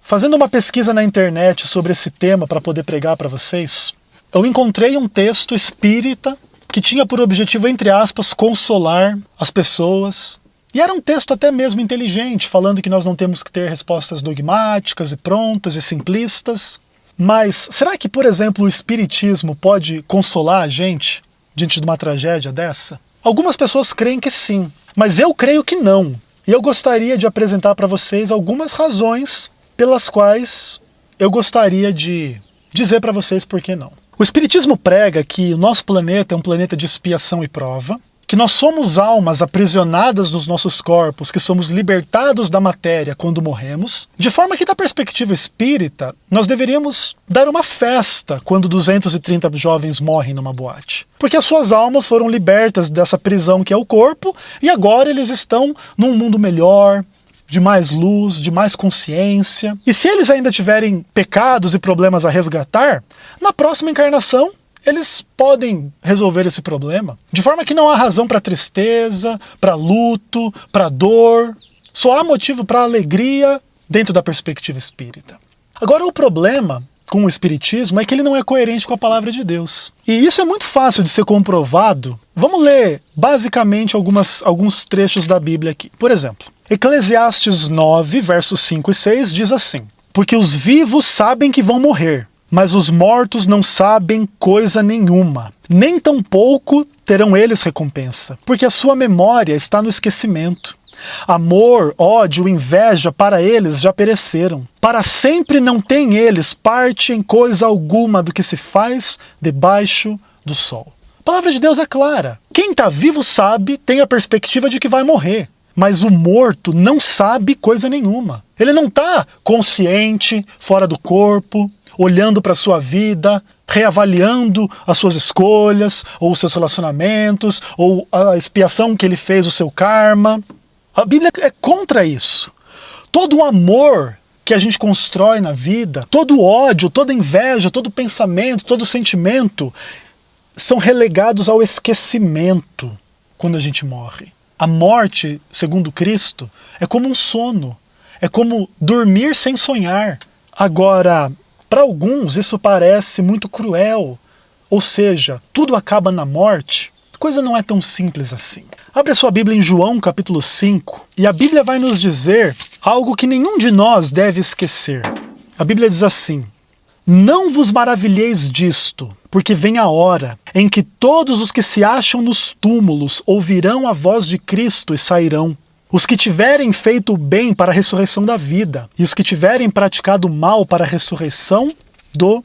Fazendo uma pesquisa na internet sobre esse tema para poder pregar para vocês, eu encontrei um texto espírita que tinha por objetivo, entre aspas, consolar as pessoas. E era um texto até mesmo inteligente, falando que nós não temos que ter respostas dogmáticas e prontas e simplistas. Mas será que, por exemplo, o espiritismo pode consolar a gente diante de uma tragédia dessa? Algumas pessoas creem que sim, mas eu creio que não. E eu gostaria de apresentar para vocês algumas razões pelas quais eu gostaria de dizer para vocês por que não. O espiritismo prega que o nosso planeta é um planeta de expiação e prova, que nós somos almas aprisionadas nos nossos corpos, que somos libertados da matéria quando morremos, de forma que, da perspectiva espírita, nós deveríamos dar uma festa quando 230 jovens morrem numa boate. Porque as suas almas foram libertas dessa prisão que é o corpo, e agora eles estão num mundo melhor, de mais luz, de mais consciência. E se eles ainda tiverem pecados e problemas a resgatar, na próxima encarnação, eles podem resolver esse problema. De forma que não há razão para tristeza, para luto, para dor. Só há motivo para alegria dentro da perspectiva espírita. Agora, o problema com o espiritismo é que ele não é coerente com a palavra de Deus. E isso é muito fácil de ser comprovado. Vamos ler basicamente alguns trechos da Bíblia aqui. Por exemplo, Eclesiastes 9, versos 5 e 6 diz assim: porque os vivos sabem que vão morrer, mas os mortos não sabem coisa nenhuma, nem tampouco terão eles recompensa, porque a sua memória está no esquecimento. Amor, ódio, inveja para eles já pereceram. Para sempre não têm eles parte em coisa alguma do que se faz debaixo do sol. A palavra de Deus é clara. Quem está vivo sabe, tem a perspectiva de que vai morrer. Mas o morto não sabe coisa nenhuma. Ele não está consciente, fora do corpo, olhando para a sua vida, reavaliando as suas escolhas, ou os seus relacionamentos, ou a expiação que ele fez, o seu karma. A Bíblia é contra isso. Todo o amor que a gente constrói na vida, todo o ódio, toda inveja, todo pensamento, todo sentimento, são relegados ao esquecimento quando a gente morre. A morte, segundo Cristo, é como um sono, é como dormir sem sonhar. Agora, para alguns isso parece muito cruel, ou seja, tudo acaba na morte. A coisa não é tão simples assim. Abre a sua Bíblia em João capítulo 5, e a Bíblia vai nos dizer algo que nenhum de nós deve esquecer. A Bíblia diz assim: não vos maravilheis disto, porque vem a hora em que todos os que se acham nos túmulos ouvirão a voz de Cristo e sairão. Os que tiverem feito o bem para a ressurreição da vida, e os que tiverem praticado o mal para a ressurreição do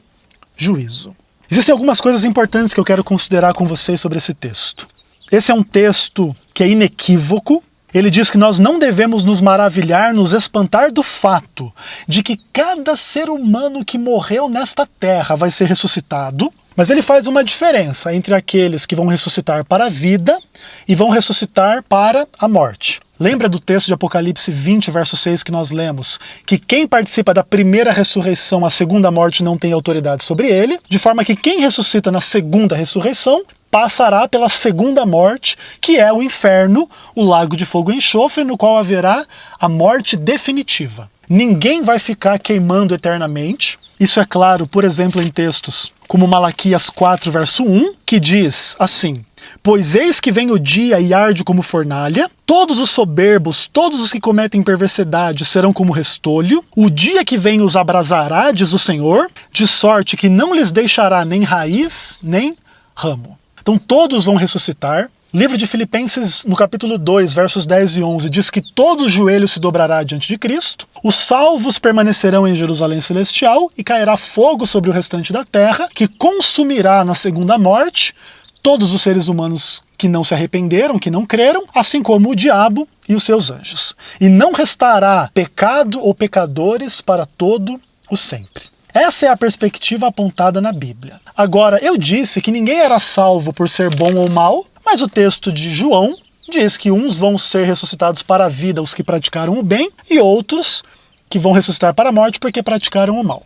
juízo. Existem algumas coisas importantes que eu quero considerar com vocês sobre esse texto. Esse é um texto que é inequívoco. Ele diz que nós não devemos nos maravilhar, nos espantar do fato de que cada ser humano que morreu nesta terra vai ser ressuscitado, mas ele faz uma diferença entre aqueles que vão ressuscitar para a vida e vão ressuscitar para a morte. Lembra do texto de Apocalipse 20, verso 6 que nós lemos? Que quem participa da primeira ressurreição, a segunda morte não tem autoridade sobre ele, de forma que quem ressuscita na segunda ressurreição passará pela segunda morte, que é o inferno, o lago de fogo e enxofre, no qual haverá a morte definitiva. Ninguém vai ficar queimando eternamente. Isso é claro, por exemplo, em textos como Malaquias 4, verso 1, que diz assim: pois eis que vem o dia e arde como fornalha, todos os soberbos, todos os que cometem perversidade serão como restolho, o dia que vem os abrasará, diz o Senhor, de sorte que não lhes deixará nem raiz, nem ramo. Então todos vão ressuscitar. Livro de Filipenses, no capítulo 2, versos 10 e 11, diz que todo o joelho se dobrará diante de Cristo, os salvos permanecerão em Jerusalém Celestial e cairá fogo sobre o restante da terra, que consumirá na segunda morte todos os seres humanos que não se arrependeram, que não creram, assim como o diabo e os seus anjos. E não restará pecado ou pecadores para todo o sempre. Essa é a perspectiva apontada na Bíblia. Agora, eu disse que ninguém era salvo por ser bom ou mal, mas o texto de João diz que uns vão ser ressuscitados para a vida, os que praticaram o bem, e outros que vão ressuscitar para a morte porque praticaram o mal.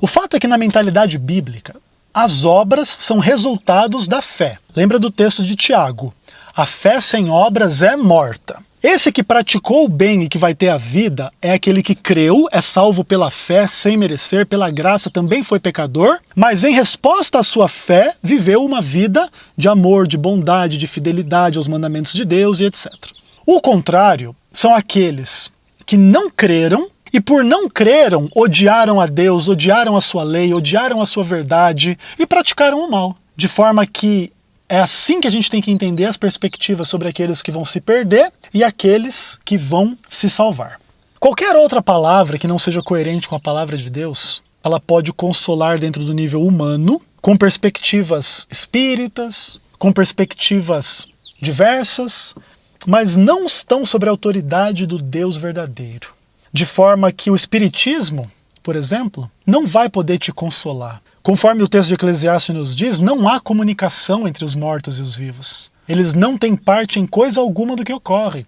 O fato é que na mentalidade bíblica, as obras são resultados da fé. Lembra do texto de Tiago? A fé sem obras é morta. Esse que praticou o bem e que vai ter a vida é aquele que creu, é salvo pela fé, sem merecer, pela graça, também foi pecador, mas em resposta à sua fé, viveu uma vida de amor, de bondade, de fidelidade aos mandamentos de Deus e etc. O contrário são aqueles que não creram e por não creram, odiaram a Deus, odiaram a sua lei, odiaram a sua verdade e praticaram o mal. De forma que é assim que a gente tem que entender as perspectivas sobre aqueles que vão se perder e aqueles que vão se salvar. Qualquer outra palavra que não seja coerente com a palavra de Deus, ela pode consolar dentro do nível humano, com perspectivas espíritas, com perspectivas diversas, mas não estão sobre a autoridade do Deus verdadeiro. De forma que o espiritismo, por exemplo, não vai poder te consolar. Conforme o texto de Eclesiastes nos diz, não há comunicação entre os mortos e os vivos. Eles não têm parte em coisa alguma do que ocorre.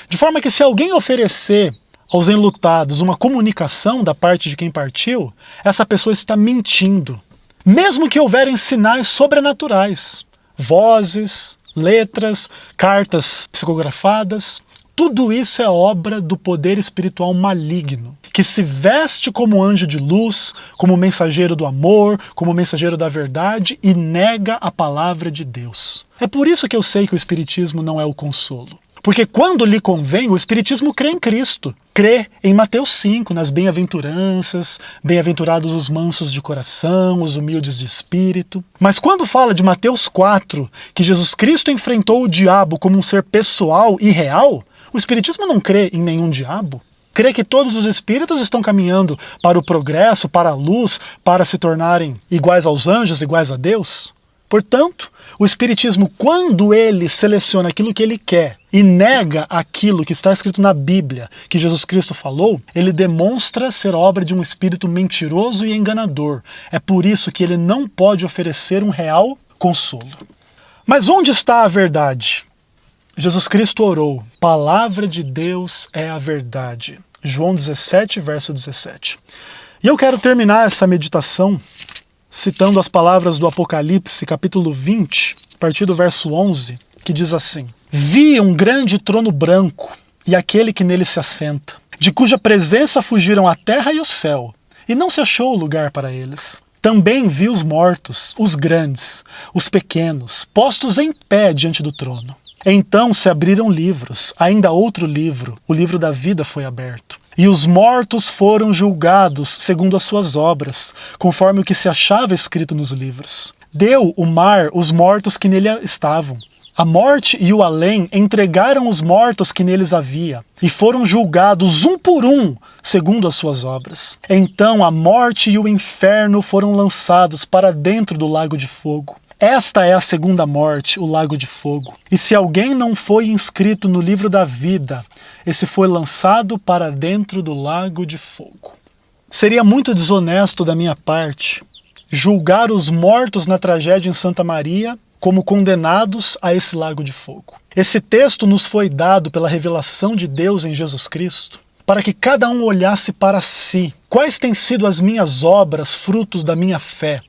De forma que se alguém oferecer aos enlutados uma comunicação da parte de quem partiu, essa pessoa está mentindo. Mesmo que houverem sinais sobrenaturais, vozes, letras, cartas psicografadas, tudo isso é obra do poder espiritual maligno, que se veste como anjo de luz, como mensageiro do amor, como mensageiro da verdade e nega a palavra de Deus. É por isso que eu sei que o espiritismo não é o consolo. Porque quando lhe convém, o espiritismo crê em Cristo. Crê em Mateus 5, nas bem-aventuranças, bem-aventurados os mansos de coração, os humildes de espírito. Mas quando fala de Mateus 4, que Jesus Cristo enfrentou o diabo como um ser pessoal e real, o espiritismo não crê em nenhum diabo. Crê que todos os espíritos estão caminhando para o progresso, para a luz, para se tornarem iguais aos anjos, iguais a Deus. Portanto, o espiritismo, quando ele seleciona aquilo que ele quer e nega aquilo que está escrito na Bíblia, que Jesus Cristo falou, ele demonstra ser obra de um espírito mentiroso e enganador. É por isso que ele não pode oferecer um real consolo. Mas onde está a verdade? Jesus Cristo orou, palavra de Deus é a verdade. João 17, verso 17. E eu quero terminar essa meditação citando as palavras do Apocalipse, capítulo 20, a partir do verso 11, que diz assim: Vi um grande trono branco e aquele que nele se assenta, de cuja presença fugiram a terra e o céu, e não se achou lugar para eles. Também vi os mortos, os grandes, os pequenos, postos em pé diante do trono. Então se abriram livros, ainda outro livro, o livro da vida foi aberto. E os mortos foram julgados segundo as suas obras, conforme o que se achava escrito nos livros. Deu o mar os mortos que nele estavam. A morte e o além entregaram os mortos que neles havia, e foram julgados um por um, segundo as suas obras. Então a morte e o inferno foram lançados para dentro do lago de fogo. Esta é a segunda morte, o lago de fogo. E se alguém não foi inscrito no livro da vida, esse foi lançado para dentro do lago de fogo. Seria muito desonesto da minha parte julgar os mortos na tragédia em Santa Maria como condenados a esse lago de fogo. Esse texto nos foi dado pela revelação de Deus em Jesus Cristo, para que cada um olhasse para si. Quais têm sido as minhas obras, frutos da minha fé?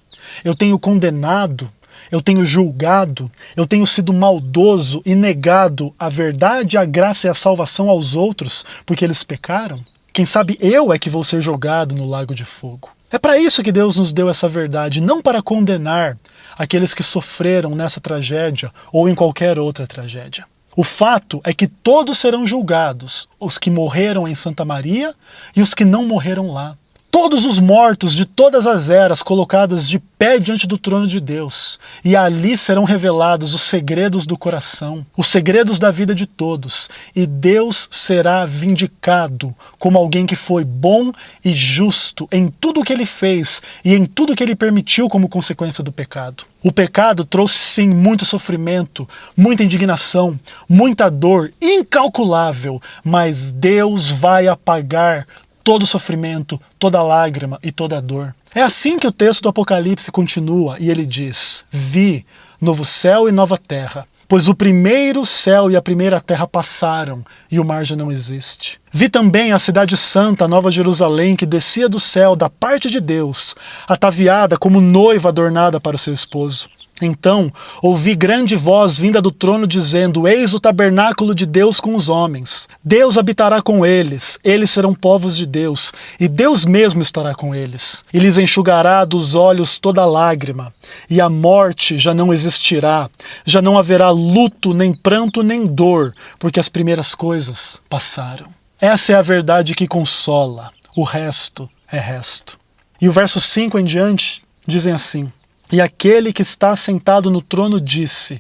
Eu tenho condenado, eu tenho julgado, eu tenho sido maldoso e negado a verdade, a graça e a salvação aos outros porque eles pecaram? Quem sabe eu é que vou ser jogado no lago de fogo. É para isso que Deus nos deu essa verdade, não para condenar aqueles que sofreram nessa tragédia ou em qualquer outra tragédia. O fato é que todos serão julgados, os que morreram em Santa Maria e os que não morreram lá. todos os mortos de todas as eras colocadas de pé diante do trono de Deus, e ali serão revelados os segredos do coração, os segredos da vida de todos, e Deus será vindicado como alguém que foi bom e justo em tudo o que ele fez e em tudo o que ele permitiu como consequência do pecado. O pecado trouxe sim muito sofrimento, muita indignação, muita dor incalculável, mas Deus vai apagar todo sofrimento, toda lágrima e toda dor. É assim que o texto do Apocalipse continua, e ele diz: vi novo céu e nova terra, pois o primeiro céu e a primeira terra passaram, e o mar já não existe. Vi também a cidade santa, a Nova Jerusalém, que descia do céu da parte de Deus, ataviada como noiva adornada para o seu esposo. Então ouvi grande voz vinda do trono dizendo: eis o tabernáculo de Deus com os homens. Deus habitará com eles, eles serão povos de Deus, e Deus mesmo estará com eles. E lhes enxugará dos olhos toda lágrima, e a morte já não existirá, já não haverá luto, nem pranto, nem dor, porque as primeiras coisas passaram. Essa é a verdade que consola, o resto é resto. E o verso 5 em diante dizem assim: e aquele que está sentado no trono disse: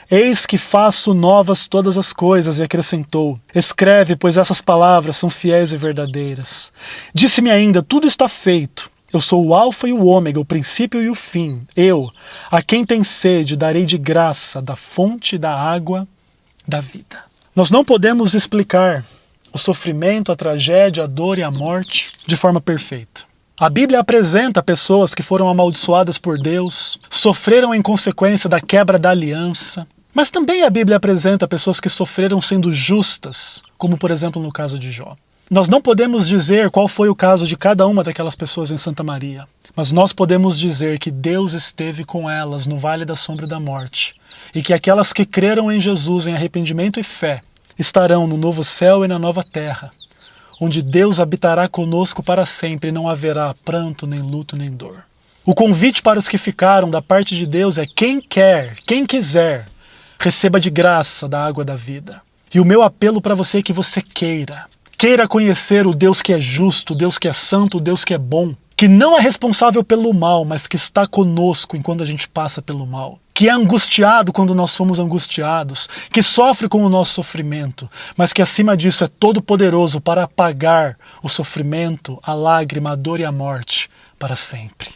eis que faço novas todas as coisas, e acrescentou: escreve, pois essas palavras são fiéis e verdadeiras. Disse-me ainda: tudo está feito. Eu sou o alfa e o ômega, o princípio e o fim. Eu, a quem tem sede, darei de graça da fonte da água da vida. Nós não podemos explicar o sofrimento, a tragédia, a dor e a morte de forma perfeita. A Bíblia apresenta pessoas que foram amaldiçoadas por Deus, sofreram em consequência da quebra da aliança, mas também a Bíblia apresenta pessoas que sofreram sendo justas, como por exemplo no caso de Jó. Nós não podemos dizer qual foi o caso de cada uma daquelas pessoas em Santa Maria, mas nós podemos dizer que Deus esteve com elas no vale da sombra da morte, e que aquelas que creram em Jesus em arrependimento e fé estarão no novo céu e na nova terra, onde Deus habitará conosco para sempre e não haverá pranto, nem luto, nem dor. O convite para os que ficaram da parte de Deus é: quem quer, quem quiser, receba de graça da água da vida. E o meu apelo para você é que você queira conhecer o Deus que é justo, o Deus que é santo, o Deus que é bom, que não é responsável pelo mal, mas que está conosco enquanto a gente passa pelo mal, que é angustiado quando nós somos angustiados, que sofre com o nosso sofrimento, mas que acima disso é todo poderoso para apagar o sofrimento, a lágrima, a dor e a morte para sempre.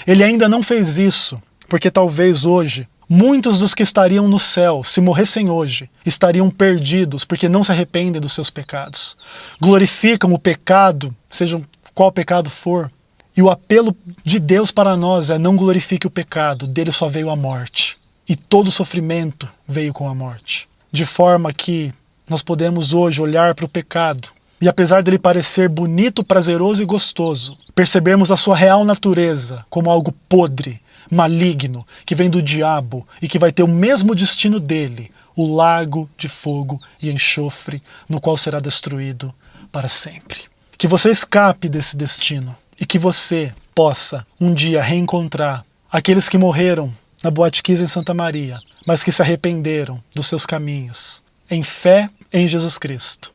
Ele ainda não fez isso, porque talvez hoje muitos dos que estariam no céu, se morressem hoje, estariam perdidos porque não se arrependem dos seus pecados. Glorificam o pecado, seja qual pecado for. E o apelo de Deus para nós é: não glorifique o pecado, dele só veio a morte. E todo sofrimento veio com a morte. De forma que nós podemos hoje olhar para o pecado e, apesar dele parecer bonito, prazeroso e gostoso, percebermos a sua real natureza como algo podre, maligno, que vem do diabo e que vai ter o mesmo destino dele, o lago de fogo e enxofre, no qual será destruído para sempre. Que você escape desse destino e que você possa um dia reencontrar aqueles que morreram na Boate Kiss em Santa Maria, mas que se arrependeram dos seus caminhos, em fé em Jesus Cristo.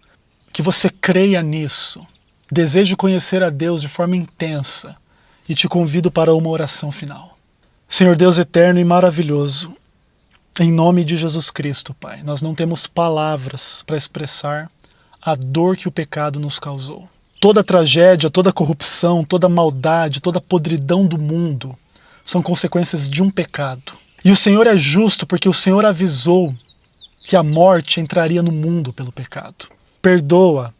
Que você creia nisso, deseje conhecer a Deus de forma intensa, e te convido para uma oração final. Senhor Deus eterno e maravilhoso, em nome de Jesus Cristo, Pai, nós não temos palavras para expressar a dor que o pecado nos causou. Toda tragédia, toda corrupção, toda maldade, toda podridão do mundo são consequências de um pecado. E o Senhor é justo porque o Senhor avisou que a morte entraria no mundo pelo pecado. Perdoa.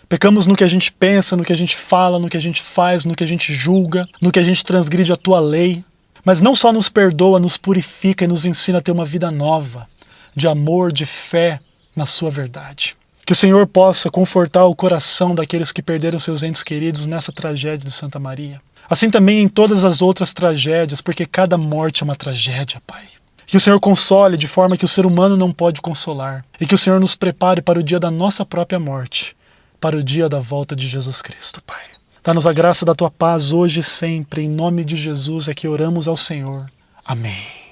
Pecamos no que a gente pensa, no que a gente fala, no que a gente faz, no que a gente julga, no que a gente transgride a Tua lei. Mas não só nos perdoa, nos purifica e nos ensina a ter uma vida nova, de amor, de fé na Sua verdade. Que o Senhor possa confortar o coração daqueles que perderam seus entes queridos nessa tragédia de Santa Maria. Assim também em todas as outras tragédias, porque cada morte é uma tragédia, Pai. Que o Senhor console de forma que o ser humano não pode consolar. E que o Senhor nos prepare para o dia da nossa própria morte, para o dia da volta de Jesus Cristo, Pai. Dá-nos a graça da Tua paz hoje e sempre. Em nome de Jesus é que oramos ao Senhor. Amém.